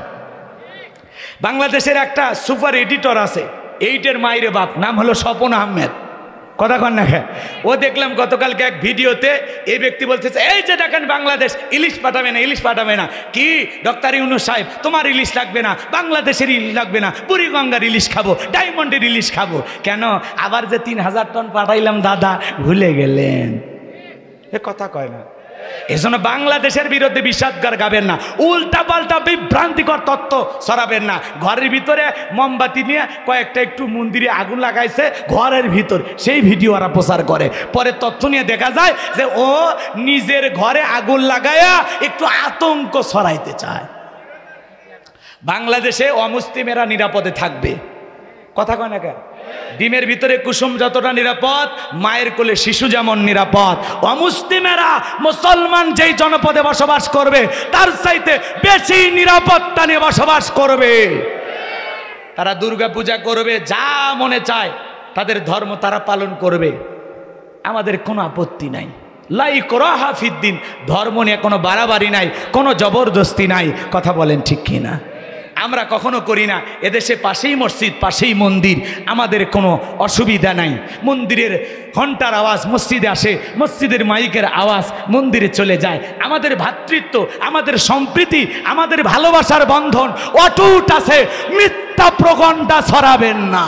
Speaker 1: বাংলাদেশের একটা সুপার এডিটর আছে, 8-এর মায়ের বাপ, নাম হলো স্বপন আহমেদ, কথা কন না খেয়ে। ও দেখলাম গতকালকে এক ভিডিওতে এই ব্যক্তি বলতেছে, এই যে দেখেন বাংলাদেশ ইলিশ পাঠাবে না, ইলিশ পাঠাবে না। কি ডক্টর ইউনূস সাহেব, তোমার ইলিশ লাগবে না, বাংলাদেশের ইলিশ লাগবে না, বুড়িগঙ্গার ইলিশ খাবো, ডায়মন্ডের ইলিশ খাবো। কেন? আবার যে 3000 টন পাঠাইলাম দাদা, ভুলে গেলেন? এ কথা কয় না। এজন্য বাংলাদেশের বিরুদ্ধে বিষাদগার গাবেন না, উল্টা পাল্টা বিভ্রান্তিকর তত্ত্ব ছড়াবেন না। ঘরের ভিতরে মোমবাতি নিয়ে কয়েকটা একটু মন্দিরে আগুন লাগাইছে ঘরের ভিতর, সেই ভিডিও ওরা প্রচার করে। পরে তথ্য নিয়ে দেখা যায় যে ও নিজের ঘরে আগুন লাগায়া একটু আতঙ্ক ছড়াইতে চায়। বাংলাদেশে অমুসলিমেরা নিরাপদে থাকবে, কথা কয় না কেন? ডিমের ভিতরে কুসুম যতটা নিরাপদ, মায়ের কোলে শিশু যেমন নিরাপদ। অমুসলিমেরা মুসলমান যেই জনপদে বসবাস করবে তার চাইতে বেশি নিরাপত্তা নিয়ে বসবাস করবে। তারা দুর্গা পূজা করবে, যা মনে চায় তাদের ধর্ম তারা পালন করবে, আমাদের কোনো আপত্তি নাই। লা ইকরাহা ফিদ্দিন, ধর্ম নিয়ে কোনো বাড়াবাড়ি নাই, কোনো জবরদস্তি নাই। কথা বলেন ঠিক কিনা? আমরা কখনো করি না। এদেশে পাশেই মসজিদ, পাশেই মন্দির, আমাদের কোনো অসুবিধা নাই। মন্দিরের ঘন্টার আওয়াজ মসজিদে আসে, মসজিদের মাইকের আওয়াজ মন্দিরে চলে যায়। আমাদের ভ্রাতৃত্ব, আমাদের সম্প্রীতি, আমাদের ভালোবাসার বন্ধন অটুট আছে। মিথ্যা প্রগণ্ডা ছড়াবেন না।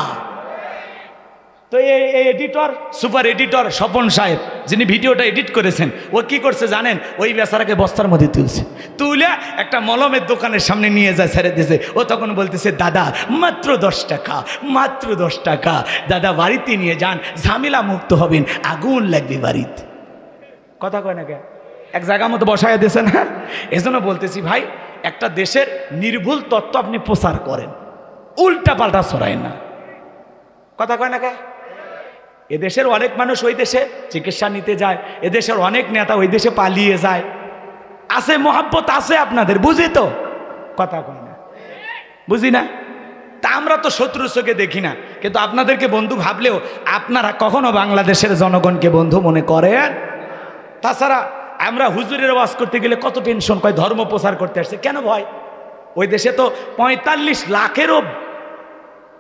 Speaker 1: তো এই এডিটর, সুপার এডিটর স্বপন সাহেব, যিনি ভিডিওটা এডিট করেছেন, ও কি করছে জানেন? ওই বেচারাকে বস্তার মধ্যে তুলছে, তুলে একটা মলমের দোকানের সামনে নিয়ে যায়, ছেড়ে দিয়েছে। ও তখন বলতেছে, দাদা মাত্র 10 টাকা, মাত্র 10 টাকা, দাদা বাড়িতে নিয়ে যান, ঝামেলা মুক্ত হবেন, আগুন লাগবে বাড়িতে। কথা কয় না কে? এক জায়গা মতো বসায় দিয়েছে না? এজন্য বলতেছি ভাই, একটা দেশের নির্ভুল তত্ত্ব আপনি প্রচার করেন, উল্টা পাল্টা ছড়ায় না। কথা কয় না কে? এদেশের অনেক মানুষ ওই দেশে চিকিৎসা নিতে যায়, এদেশের অনেক নেতা ওই দেশে পালিয়ে যায়। আছে মোহাব্বত আছে আপনাদের, বুঝি তো কথা কয় না, বুঝি না। তা আমরা তো শত্রু চোখে দেখি না, কিন্তু আপনাদেরকে বন্ধু ভাবলেও আপনারা কখনো বাংলাদেশের জনগণকে বন্ধু মনে করেন? তাছাড়া আমরা হুজুরের ওয়াজ করতে গেলে কত টেনশন, কয় ধর্ম প্রচার করতে আসছে, কেন ভয়? ওই দেশে তো 45 লাখেরও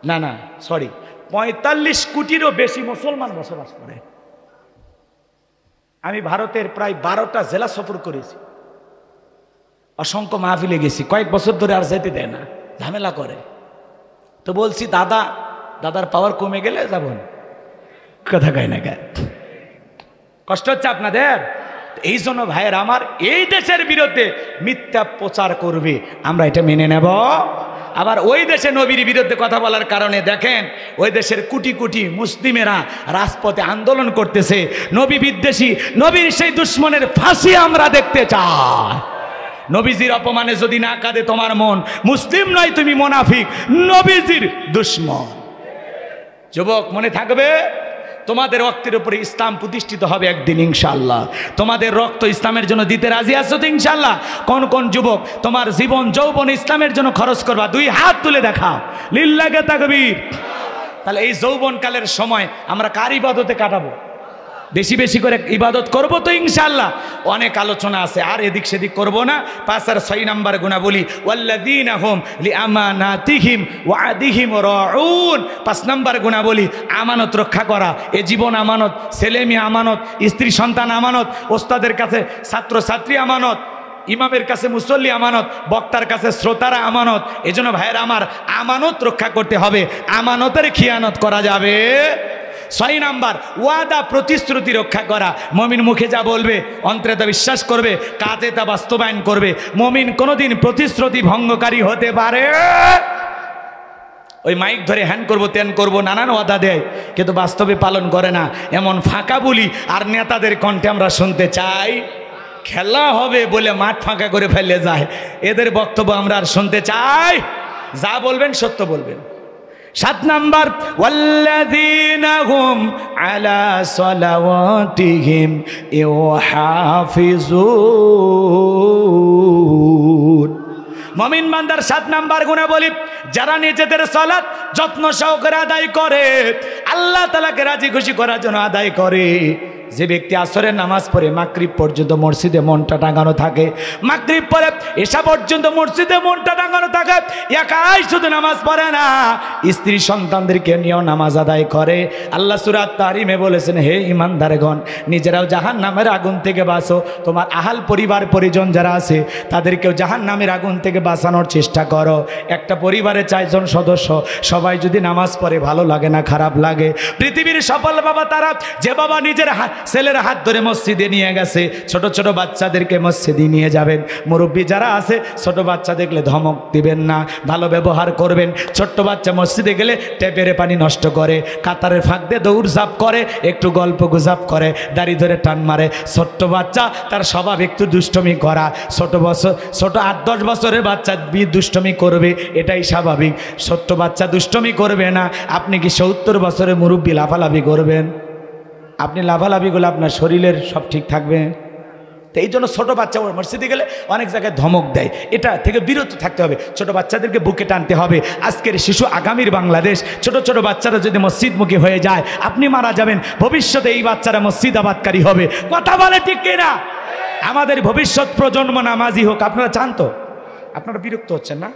Speaker 1: না 45 কোটিরও বেশি মুসলমান বসবাস করে। আমি ভারতের প্রায় 12টা জেলা সফর করেছি, অসংখ্য মাহফিলে গেছি, কয়েক বছর ধরে আর যেতে দেয় না, ঝামেলা করে। তো বলছি দাদার পাওয়ার কমে গেলে যাব না, কথা কয় না, কষ্ট হচ্ছে আপনাদের। এই জন্য ভাইয়ের আমার, এই দেশের বিরুদ্ধে মিথ্যা প্রচার করবে, আমরা এটা মেনে নেব। আবার ওই দেশে নবীর বিরুদ্ধে কথা বলার কারণে দেখেন ওই দেশের কোটি কোটি মুসলিমেরা রাজপথে আন্দোলন করতেছে। নবী বিদ্বেষী, নবীর সেই দুশ্মনের ফাঁসি আমরা দেখতে চাই। নবীজির অপমানে যদি না কাঁদে তোমার মন, মুসলিম নয় তুমি মুনাফিক, নবীজির দুশ্মন। যুবক মনে থাকবে, তোমাদের রক্তের উপরে ইসলাম প্রতিষ্ঠিত হবে একদিন ইনশাআল্লাহ। তোমাদের রক্ত ইসলামের জন্য দিতে রাজি আছো তো ইনশাআল্লাহ? কোন কোন যুবক তোমার জীবন যৌবন ইসলামের জন্য খরচ করবা? 2 হাত তুলে দেখাও, লিল্লাহি তাকবীর। তাহলে এই যৌবনকালের সময় আমরা কার ইবাদতে কাটাবো? বেশি বেশি করে ইবাদত করব তো ইনশাআল্লাহ। অনেক আলোচনা আছে, আর এদিক সেদিক করব না। 5 আর 6 নাম্বার গুণাবলী, ওয়াল্লাযীনা হুম লিআমানাতিহিম ওয়া আদিহিম রাউন। 5 নাম্বার গুণাবলী আমানত রক্ষা করা। এ জীবন আমানত, ছেলে মেয়ে আমানত, স্ত্রী সন্তান আমানত, ওস্তাদের কাছে ছাত্র ছাত্রী আমানত, ইমামের কাছে মুসল্লি আমানত, বক্তার কাছে শ্রোতারা আমানত। এজন্য ভাইয়ের আমার, আমানত রক্ষা করতে হবে, আমানতের খিয়ানত করা যাবে। 6 নাম্বার ওয়াদা প্রতিশ্রুতি রক্ষা করা। মুমিন মুখে যা বলবে, অন্তরে তা বিশ্বাস করবে, কাজে তা বাস্তবায়ন করবে। মুমিন কোনোদিন প্রতিশ্রুতি ভঙ্গকারী হতে পারে? ওই মাইক ধরে হ্যান করবো ত্যান করবো নানান ওয়াদা দেয়, কিন্তু বাস্তবে পালন করে না। এমন ফাঁকা বলি আর নেতাদের কণ্ঠে আমরা শুনতে চাই। খেলা হবে বলে মাঠ ফাঁকা করে ফেলে যায়, এদের বক্তব্য আমরা আর শুনতে চাই। যা বলবেন সত্য বলবেন। 7 নাম্বার ওয়াল্লাযীনা হুম আলা সালাওয়াতিহিম ইউহাফিজুন। মুমিন বান্দার 7 নাম্বার গুণাবলী, যারা নিজেদের সালাত যত্ন সহকারে আদায় করে, আল্লাহ তাআলাকে রাজি খুশি করার জন্য আদায় করে। যে ব্যক্তি আসরের নামাজ পড়ে মাগরিব পর্যন্ত মসজিদে মনটা টাঙানো থাকে, মাগরিব পরে এশা পর্যন্ত মসজিদে মনটা টাঙানো থাকে, একাই শুধু নামাজ পড়ে না, স্ত্রী সন্তানদেরকে নিয়েও নামাজ আদায় করে। আল্লাহ সূরা তাহরিমে বলেছেন, হে ঈমানদারগণ, নিজেরাও জাহান্নামের আগুন থেকে বাঁচো, তোমার আহাল পরিবার পরিজন যারা আছে তাদেরকেও জাহান্নামের আগুন থেকে বাঁচানোর চেষ্টা করো। একটা পরিবারে 4 জন সদস্য, সবাই যদি নামাজ পড়ে ভালো লাগে না খারাপ লাগে? পৃথিবীর সফল বাবা তারা, যে বাবা নিজের ছেলের হাত ধরে মসজিদে নিয়ে গেছে, ছোট ছোট বাচ্চাদেরকে মসজিদে নিয়ে যাবেন। মুরব্বী যারা আছে, ছোট বাচ্চা দেখলে ধমক দিবেন না, ভালো ব্যবহার করবেন। ছোট্ট বাচ্চা মসজিদে গেলে ট্যাপের পানি নষ্ট করে, কাতারের ফাঁক দিয়ে দৌড়ঝাঁপ করে, একটু গল্প গুজব করে, দাড়ি ধরে টান মারে। ছোট্ট বাচ্চা, তার স্বভাব একটু দুষ্টমি করা। ছোট 8-10 বছরের বাচ্চা দুষ্টমি করবে, এটাই স্বাভাবিক। ছোট্ট বাচ্চা দুষ্টমি করবে না। আপনি কি 70 বছরের মুরব্বী লাফালাফি করবেন? আপনি লাফালাফি করলে আপনার শরীরের সব ঠিক থাকবে? তো এই জন্য ছোটো বাচ্চা মসজিদে গেলে অনেক জায়গায় ধমক দেয়, এটা থেকে বিরত থাকতে হবে। ছোট বাচ্চাদেরকে বুকে টানতে হবে। আজকের শিশু আগামীর বাংলাদেশ। ছোট ছোট বাচ্চারা যদি মসজিদমুখী হয়ে যায়, আপনি মারা যাবেন, ভবিষ্যতে এই বাচ্চারা মসজিদ আবাদকারী হবে। কথা বলে ঠিক কিনা? আমাদের ভবিষ্যৎ প্রজন্ম নামাজি হোক। আপনারা চান তো? আপনারা বিরক্ত হচ্ছেন না?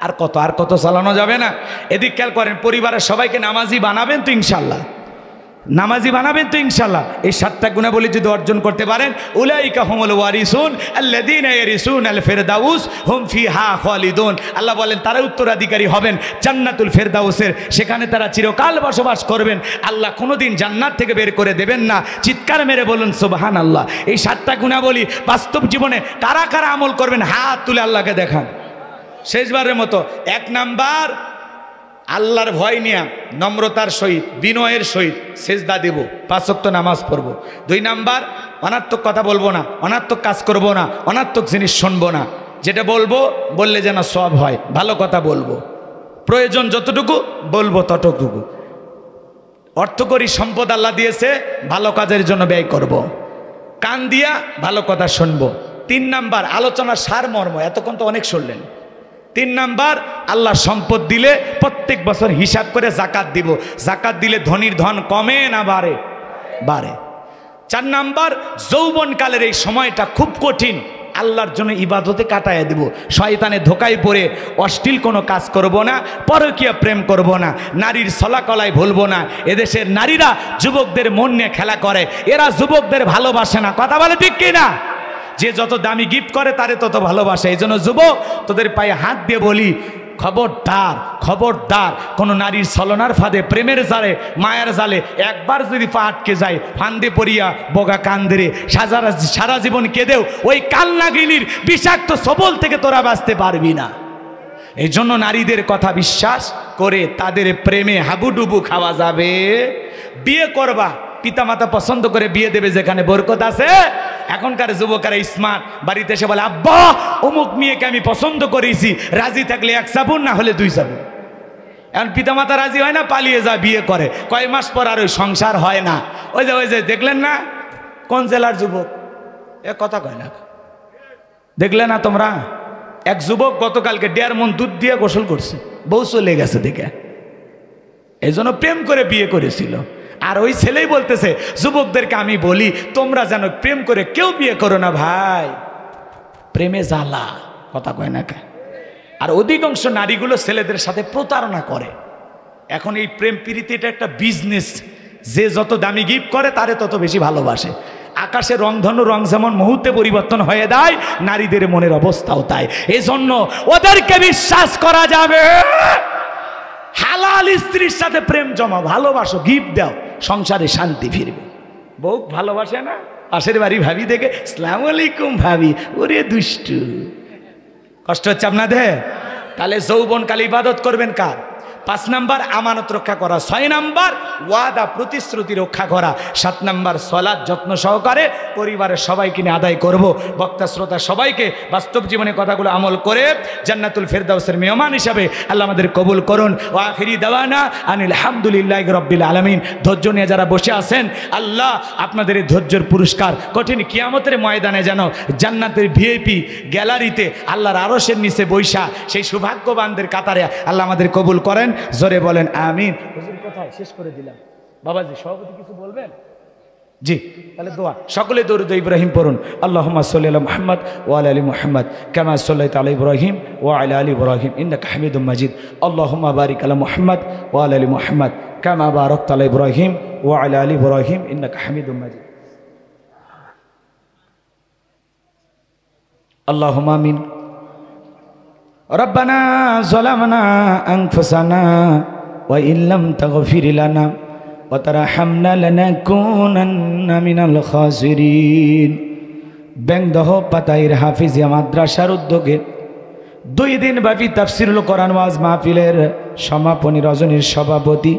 Speaker 1: আর কত চালানো যাবে না। এদিক খেয়াল করেন, পরিবারের সবাইকে নামাজি বানাবেন তো ইনশাল্লাহ? নামাজি বানাবেন তো ইনশাল্লাহ? এই 7টা গুণাবলী যদি অর্জন করতে পারেন, উলাইকা হুমুল ওয়ারিসুন আল্লাযীনা ইয়ারিসুনাল ফিরদাউস হুম ফিহা খালিদুন। আল্লাহ বলেন তারা উত্তরাধিকারী হবেন জান্নাতুল ফিরদাউসের, সেখানে তারা চিরকাল বসবাস করবেন। আল্লাহ কোনোদিন জান্নাত থেকে বের করে দেবেন না। চিৎকার মেরে বলুন সুবহানাল্লাহ। এই 7টা গুণাবলী বাস্তব জীবনে কারা কারা আমল করবেন? হাত তুলে আল্লাহকে দেখান শেষবারের মতো। 1 নাম্বার, আল্লাহর ভয় নিয়ে নম্রতার সহিত বিনয়ের সহিত সেজদা দেব, 5 ওয়াক্ত নামাজ পড়ব। 2 নাম্বার, অনার্থক কথা বলবো না, অনার্থক কাজ করব না, অনার্থক জিনিস শুনবো না। যেটা বললে যেন সব হয়, ভালো কথা বলবো, প্রয়োজন যতটুকু বলবো ততটুকু। অর্থকরী সম্পদ আল্লাহ দিয়েছে, ভালো কাজের জন্য ব্যয় করব। কান দিয়া ভালো কথা শুনবো। 3 নাম্বার আলোচনার সারমর্ম, এতক্ষণ তো অনেক শুনলেন। 3 নাম্বার আল্লাহ সম্পদ দিলে প্রত্যেক বছর হিসাব করে জাকাত দিব। জাকাত দিলে ধনীর ধন কমে না বাড়ে? বাড়ে। 4 নাম্বার যৌবনকালের এই সময়টা খুব কঠিন, আল্লাহর জন্য ইবাদতে কাটায় দিব। শয়তানের ধোকায় পড়ে অশ্লীল কোনো কাজ করব না, পরকীয়া প্রেম করব না, নারীর ছলাকলায় ভুলবো না। এদেশের নারীরা যুবকদের মন নিয়ে খেলা করে, এরা যুবকদের ভালোবাসে না। কথা বলে ঠিক কিনা? যে যত দামি গিফট করে তারে তত ভালোবাসে। এই জন্য যুবক, তোদের পায়ে হাত দিয়ে বলি, খবরদার খবরদার, কোনো নারীর ছলনার ফাঁদে, প্রেমের জালে, মায়ের জালে একবার যদি পা আটকে যায়, ফান্দে পড়িয়া বগা কান্দরে সারা জীবন কেঁদেও ওই কালনাগিনীর বিষাক্ত সবল থেকে তোরা বাঁচতে পারবি না। এই জন্য নারীদের কথা বিশ্বাস করে তাদের প্রেমে হাবুডুবু খাওয়া যাবে। বিয়ে করবা, পিতামাতা পছন্দ করে বিয়ে দেবে যেখানে বরকত আছে। এখনকার যুবকেরা স্মার্ট, বাড়িতে এসে বলে আব্বা অমুক মেয়েকে আমি পছন্দ করেছি, রাজি থাকলে 1 সাবুন, না হলে 2 সাবুন। এখন পিতামাতা রাজি হয় না, পালিয়ে যায়, বিয়ে করে। কয় মাস পর আর ওই সংসার হয় না। ওই যে দেখলেন না কোন জেলার যুবক, এ কথা কয় না, দেখলে না তোমরা? এক যুবক গতকালকে 1.5 মণ দুধ দিয়ে গোসল করছে, বউ চলে গেছে দেখে। এই জন্য প্রেম করে বিয়ে করেছিল। আর ওই ছেলেই বলতেছে যুবকদেরকে আমি বলি, তোমরা যেন প্রেম করে কেউ বিয়ে করো না ভাই, প্রেমে জ্বালা। কথা কয় না কে? আর অধিকাংশ নারীগুলো ছেলেদের সাথে প্রতারণা করে। এখন এই প্রেম প্রীতি এটা একটা বিজনেস, যে যত দামি গিফট করে তারে তত বেশি ভালোবাসে। আকাশে রংধনু রং যেমন মুহূর্তে পরিবর্তন হয়ে যায়, নারীদের মনের অবস্থাও তাই। এই জন্য ওদেরকে বিশ্বাস করা যাবে। হালাল স্ত্রীর সাথে প্রেম জমা, ভালোবাসো, গিফট দাও, সংসারে শান্তি ফিরবে। বউ ভালোবাসে না, পাশের বাড়ি ভাবি দেখে আসসালামু আলাইকুম ভাবি, ওরে দুষ্টু। কষ্ট হচ্ছে আপনাদের? তাহলে যৌবনকালে ইবাদত করবেন কার? 5 নাম্বার আমানত রক্ষা করা, 6 নাম্বার ওয়াদা প্রতিশ্রুতি রক্ষা করা, 7 নাম্বার সালাত যত্ন সহকারে পরিবারের সবাইকে নিয়ে আদায় করব। বক্তা শ্রোতা সবাইকে বাস্তব জীবনে কথাগুলো আমল করে জান্নাতুল ফেরদাউসের মেহমান হিসাবে আল্লাহ আমাদের কবুল করুন। ওয়া আখিরি দাওয়ানা আনিল হামদুলিল্লাহি রাব্বিল আলামিন। ধৈর্য নিয়ে যারা বসে আছেন, আল্লাহ আপনাদের এই ধৈর্যের পুরস্কার কঠিন কিয়ামতের ময়দানে যেন জান্নাতের ভিআইপি গ্যালারিতে আল্লাহর আরশের নিচে বৈশা সেই সৌভাগ্যবানদের কাতারে আল্লাহ আমাদের কবুল করেন। জোরে বলেন আমিন। হুজুর কোথায়? শেষ করে দিলাম। বাবাজি সভাপতি কিছু বলবেন? জি, তাহলে দোয়া সকলে দরুদ ইব্রাহিম পড়ুন। আল্লাহুম্মা সাল্লি আলা মুহাম্মদ ওয়া আলা আলি মুহাম্মদ কামা সাল্লাইতা আলা ইব্রাহিম ওয়া আলা আলি ইব্রাহিম ইন্নাকা হামিদুম মাজিদ। আল্লাহুম্মা বারিক আলা মুহাম্মদ ওয়া আলা আলি মুহাম্মদ কামা বারাকতা আলা ইব্রাহিম ওয়া আলা আলি ইব্রাহিম ইন্নাকা হামিদুম মাজিদ। আল্লাহুম্মা আমিন। রব্বানা যালামনা আনফুসানা ওয়া ইল্লাম তাগফির লানা ওয়া তারহামনা লানাকুনান্না মিনাল খাসিরিন। ব্যাংদহ পাতাইর হাফিজিয়া মাদ্রাসার উদ্যোগে 2 দিন ব্যাপী তাফসিরুল কোরআন ওয়াজ মাহফিলের সমাপনী রজনীর সভাপতি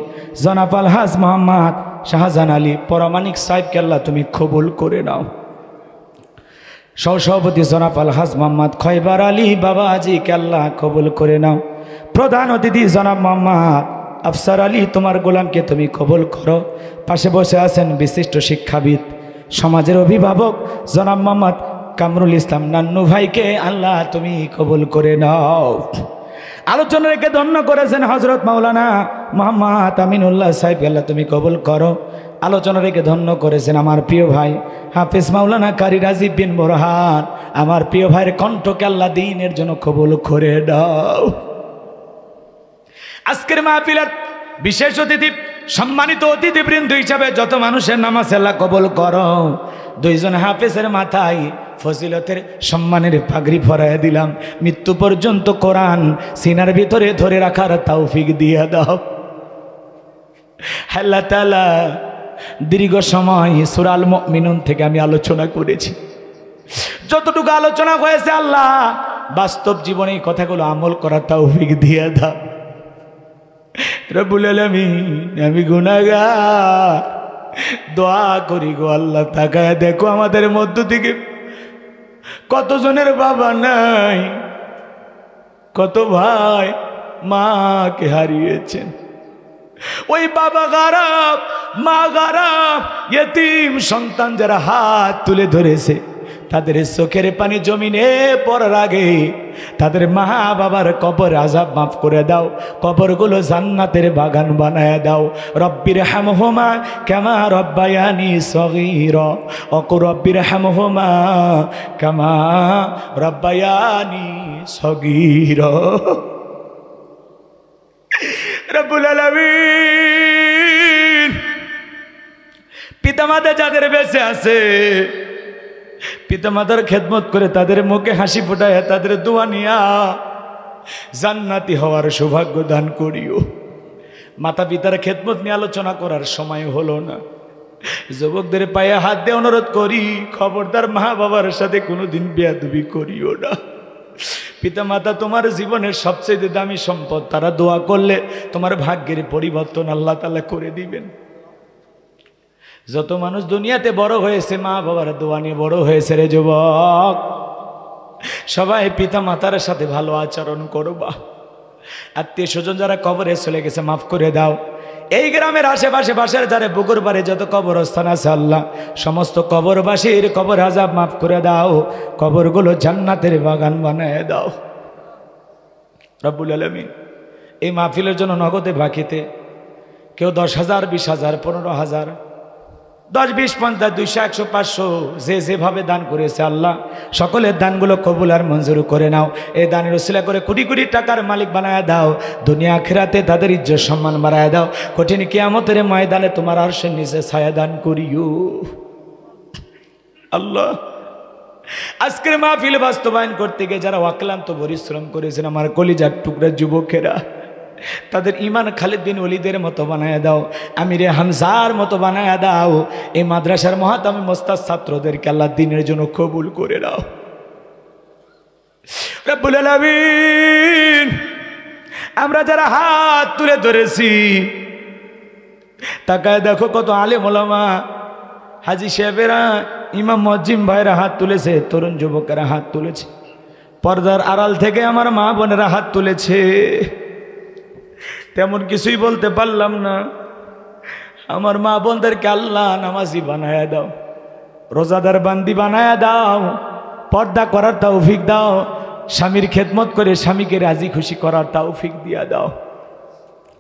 Speaker 1: জনাব আলহাজ মোহাম্মদ শাহজাহান আলী পরামানিক সাহেবকে আল্লাহ তুমি কবুল করে নাও। সহসভাপতি জনাব আলহাজ মোহাম্মদ খয়বার আলী বাবাজিকে আল্লাহ কবুল করে নাও। প্রধান অতিথি জনাব মোহাম্মদ আফসার আলী তোমার গোলামকে তুমি কবুল করো। পাশে বসে আছেন বিশিষ্ট শিক্ষাবিদ, সমাজের অভিভাবক জনাব মোহাম্মদ কামরুল ইসলাম নান্নু ভাইকে আল্লাহ তুমি কবুল করে নাও। আলোচনা রেখে ধন্য করেছেন হজরত মাওলানা মোহাম্মদ আমিনুল্লাহ সাহেব, আল্লাহ তুমি কবুল করো। আলোচনা রেখে ধন্য করেছেন আমার প্রিয় ভাই হাফেজ মাওলানা কারি রাজীব বিন বোরহান, আমার প্রিয় ভাইয়ের কণ্ঠকে আল্লাহ দ্বীনের জন্য কবুল করে দাও। আজকের মাহফিলের বিশেষ অতিথি, সম্মানিত অতিথিবৃন্দ হিসাবে যত মানুষের নামাজ আল্লাহ কবুল করো। 2 জন হাফেজের মাথায় ফজিলতের সম্মানের পাগড়ি পরায় দিলাম। মৃত্যু পর্যন্ত কোরআন সিনার ভিতরে ধরে রাখার তৌফিক দিয়ে দাও। আল্লাহ তাআলা দীর্ঘ সময় সূরা আল মুমিনুন থেকে আমি আলোচনা করেছি। যতটুকু আলোচনা হয়েছে আল্লাহ বাস্তব জীবনে এই কথাগুলো আমল করার তৌফিক দিয়ে দাও। রব্বুল আলামিন, আমি গুনাহগার, দোয়া করি গো আল্লাহ, তাকায় দেখো আমাদের মধ্য থেকে কতজনের বাবা নাই, কত ভাই মাকে হারিয়েছেন। ওই বাবা গারাব, মা গারাব, ইতিম সন্তান যারা হাত তুলে ধরেছে, তাদের চোখের পানি জমিনে পড়ার আগে তাদের মা বাবার কবর আযাব মাফ করে দাও, কবরগুলো জান্নাতের বাগান বানায় দাও। রব্বির হামহুমা কামা রব্বায়ানি সগীরা, ওয়া রব্বির হামহুমা কামা রব্বায়ানি সগীরা। রব্বুল আলামিন পিতামাতা যাদের বেঁচে আছে, পিতামাতার খেদমত করে তাদের মুখে হাসি ফোটায় তাদের দোয়া নিয়া জান্নাতি হওয়ার সৌভাগ্য দান করিও। মাতা পিতার খেদমত নিয়ে আলোচনা করার সময় হলো না, যুবকদের পায়ে হাত দিয়ে অনুরোধ করি, খবরদার মা বাবার সাথে কোনোদিন বেয়াদবি করিও না। পিতামাতা তোমার জীবনের সবচেয়ে দামি সম্পদ, তারা দোয়া করলে তোমার ভাগ্যের পরিবর্তন আল্লাহ তাআলা করে দিবেন। যত মানুষ দুনিয়াতে বড় হয়েছে মা বাবার দোয়া নিয়ে বড় হয়েছে রে যুবক, সবাই পিতা মাতার সাথে ভালো আচরণ করবা। আত্মীয় স্বজন যারা কবরে চলে গেছে মাফ করে দাও। এই গ্রামের আশেপাশে বাসার যারা পুকুর পাড়ে যত কবরস্থান আছে আল্লাহ সমস্ত কবরবাসীর কবর আযাব মাফ করে দাও, কবরগুলো জান্নাতের বাগান বানায় দাও রব্বুল আলামিন। এই মাহফিলের জন্য নগদে বাকিতে কেউ 10,000, 20,000, 15,000, 10, 20, 50, 200, 100, 500 যে যেভাবে দান করেছে আল্লাহ সকলের দানগুলো কবুল আর মঞ্জুর করে নাও। এই দানের উসিলা করে কোটি কোটি টাকার মালিক বানায় দাও, দুনিয়া আখিরাতে তাদের ইজ্জত সম্মান বাড়ায় দাও, কঠিন কিয়ামতের ময়দানে তোমার আরশের নিচে ছায়া দান করিও আল্লাহ। আজকের মাহফিল বাস্তবায়ন করতে গিয়ে যারা অক্লান্ত পরিশ্রম করেছেন আমার কলিজার টুকরা যুবকেরা, তাদের ইমান খালিদ বিন ওয়ালিদের মতো বানায় দাও, আমিরে হামজার মতো বানায় দাও। এই মাদ্রাসার মহাতামি মোস্তাদ ছাত্রদেরকে আল্লাহ দ্বীনের জন্য কবুল করে দাও রব্বুল আলামিন। আমরা যারা হাত তুলে ধরেছি তাকায় দেখো কত আলেম ওলামা, হাজী সাহেবেরা, ইমাম মুয়াজ্জিম ভাইরা হাত তুলেছে, তরুণ যুবকেরা হাত তুলেছে, পর্দার আড়াল থেকে আমার মা বোনেরা হাত তুলেছে। তেমন কিছুই বলতে পারলাম না। আমার মা বোনদেরকে আল্লাহ নামাজি বানায়া দাও, রোজাদার বান্দি বানায়া দাও, পর্দা করার তৌফিক দাও, স্বামীর খেদমত করে স্বামীকে রাজি খুশি করার তৌফিক দিয়া দাও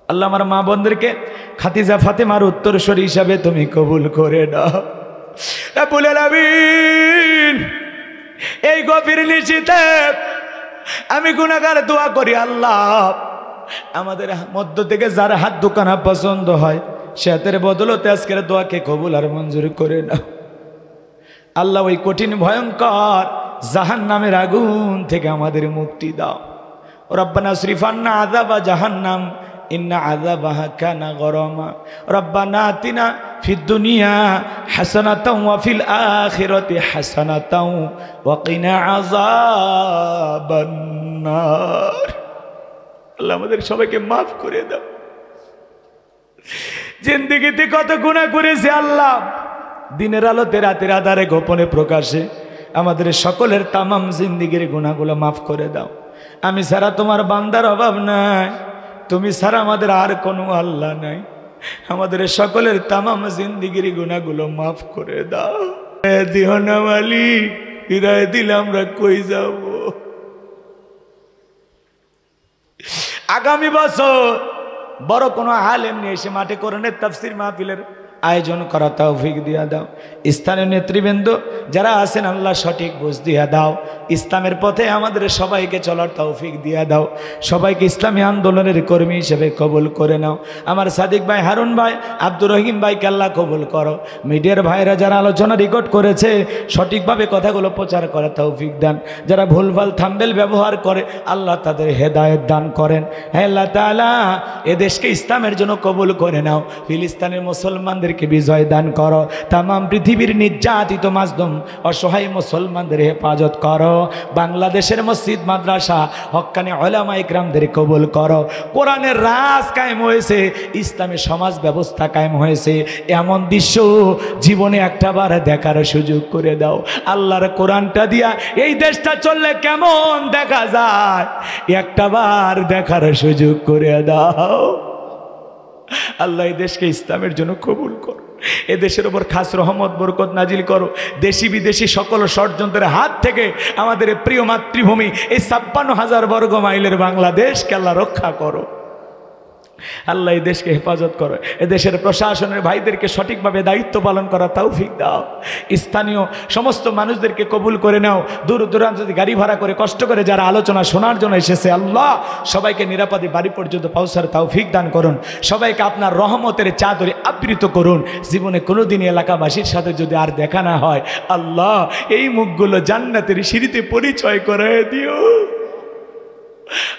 Speaker 1: আল্লাহ। আমার মা বোনদেরকে খাদিজা ফাতেমার উত্তরসূরি হিসাবে তুমি কবুল করে দাও রব্বুল আলামিন। এই গভীর নিশিতে আমি গুনাহগার দোয়া করি আল্লাহ, আমাদের মধ্য থেকে যার হাত দোকানা পছন্দ হয় সে হাতের বদলতে আজকের দোয়াকে কবুল আর মঞ্জুর করে নাও আল্লাহ। ওই কঠিন ভয়ঙ্কর জাহান্নামের আগুন থেকে আমাদের মুক্তি দাও। রব্বানা সরিফান্না আযাবা জাহান্নাম ইন্না আযাবাহা কানা গরামা। রব্বানা আতিনা ফিদ দুনিয়া হাসানাতাও ওয়া ফিল আখিরাতি হাসানাতাও ওয়া কিনা আযাবান নার। আল্লাহ আমাদের সবাইকে মাফ করে দাও। জিন্দেগিতে কত গুনাহ করেছে আল্লাহ, দিনের আলোতে রাতের আধারে গোপনে প্রকাশে আমাদের সকলের তামাম জিন্দেগির গুনাহগুলো মাফ করে দাও। আমি ছাড়া তোমার বান্দার অভাব নাই, তুমি ছাড়া আমাদের আর কোনো আল্লাহ নাই। আমাদের সকলের তামাম জিন্দেগির গুনাহগুলো মাফ করে দাও। দিও না মালিক, ফিরায় দিলে আমরা কই যাব? আগামী বছর বড় কোনো আলেম নিয়ে এসে মাঠে কোরআনের তাফসীর মাহফিলের আয়োজন করা তৌফিক দিয়া দাও। স্থানীয় নেতৃবৃন্দ যারা আছেন আল্লাহ সঠিক বুঝ দিয়া দাও। ইসলামের পথে আমাদের সবাইকে চলার তৌফিক দিয়া দাও। সবাইকে ইসলামী আন্দোলনের কর্মী হিসেবে কবুল করে নাও। আমার সাদিক ভাই, হারুন ভাই, আব্দুর রহিম ভাইকে আল্লাহ কবুল করো। মিডিয়ার ভাইরা যারা আলোচনা রেকর্ড করেছে সঠিকভাবে কথাগুলো প্রচার করার তৌফিক দান। যারা ভুলভাল থাম্বেল ব্যবহার করে আল্লাহ তাদের হেদায়েত দান করেন। হে আল্লাহ তাআলা এ দেশকে ইসলামের জন্য কবুল করে নাও। ফিলিস্তিনের মুসলমানদের বিজয় দান করো। তামাম পৃথিবীর নির্যাতিত মাজলুম অসহায় মুসলমানদের হেফাজত করো। বাংলাদেশের মসজিদ মাদ্রাসা হক্কানি উলামা ইকরামদের কবুল করো। কোরআনের রাজ কায়েম হয়েছে, ইসলামী সমাজ ব্যবস্থা কায়েম হয়েছে, এমন দৃশ্য জীবনে একটাবার দেখার সুযোগ করে দাও। আল্লাহর কোরআনটা দিয়া এই দেশটা চললে কেমন দেখা যায় একটাবার দেখার সুযোগ করে দাও। আল্লাহ এই দেশকে ইসলামের জন্য কবুল করো, এ দেশের ওপর খাস রহমত বরকত নাজিল করো। দেশি বিদেশি সকল ষড়যন্ত্রের হাত থেকে আমাদের প্রিয় মাতৃভূমি এই ৫৬,০০০ বর্গ মাইলের বাংলাদেশকে আল্লাহ রক্ষা করো। আল্লাহ এই দেশকে হেফাজত করো, এদেশের প্রশাসনের ভাইদেরকে সঠিকভাবে দায়িত্ব পালন করা তৌফিক দাও। স্থানীয় সমস্ত মানুষদেরকে কবুল করে নাও। দূর দূরান্ত থেকে গাড়ি ভাড়া করে কষ্ট করে যারা আলোচনা শোনার জন্য এসেছে, আল্লাহ সবাইকে নিরাপদে বাড়ি পর্যন্ত পৌঁছার তৌফিক দান করুন। সবাইকে আপনার রহমতের চাদরে আবৃত করুন। জীবনে কোনোদিন এলাকাবাসীর সাথে যদি আর দেখা না হয়, আল্লাহ এই মুখগুলো জান্নাতের সিঁড়িতে পরিচয় করে দিও।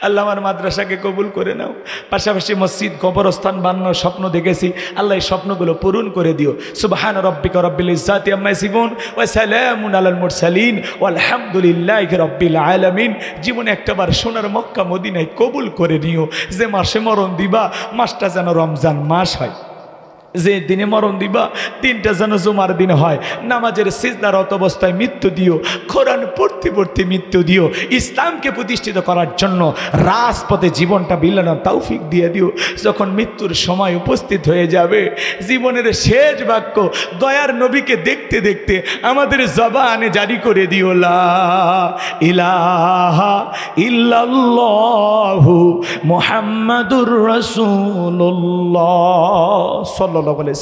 Speaker 1: আল্লাহ আমার মাদ্রাসাকে কবুল করে নাও। পাশাপাশি মসজিদ কবরস্থান বানানোর স্বপ্ন দেখেছি, আল্লাহ এই স্বপ্নগুলো পূরণ করে দিও। সুবহান রাব্বিকা রাব্বিল ইজ্জাতি আম্মা ইয়াসিফুন ওয়া সালামুন আলাল মুরসালিন ওয়ালহামদুলিল্লাহি রাব্বিল আলামিন। জীবনে একটাবার সোনার মক্কা মদিনায় কবুল করে নিও। যে মাসে মরণ দিবা মাসটা যেন রমজান মাস হয়, যে দিনে মরণ দিবা দিনটা যেন জুমার দিন হয়। নামাজের সিজদারত অবস্থায় মৃত্যু দিও, কোরআন পড়তে পড়তে মৃত্যু দিও। ইসলামকে প্রতিষ্ঠিত করার জন্য রাজপথে জীবনটা বিলানোর তৌফিক দিয়ে দিও। যখন মৃত্যুর সময় উপস্থিত হয়ে যাবে, জীবনের শেষ বাক্য দয়ার নবীকে দেখতে দেখতে আমাদের জবানে জারি করে দিও, লা ইলাহা ইল্লাল্লাহু মুহাম্মাদুর রাসূলুল্লাহ সাল্লাল্লাহু আলাইহি ওয়াসাল্লাম।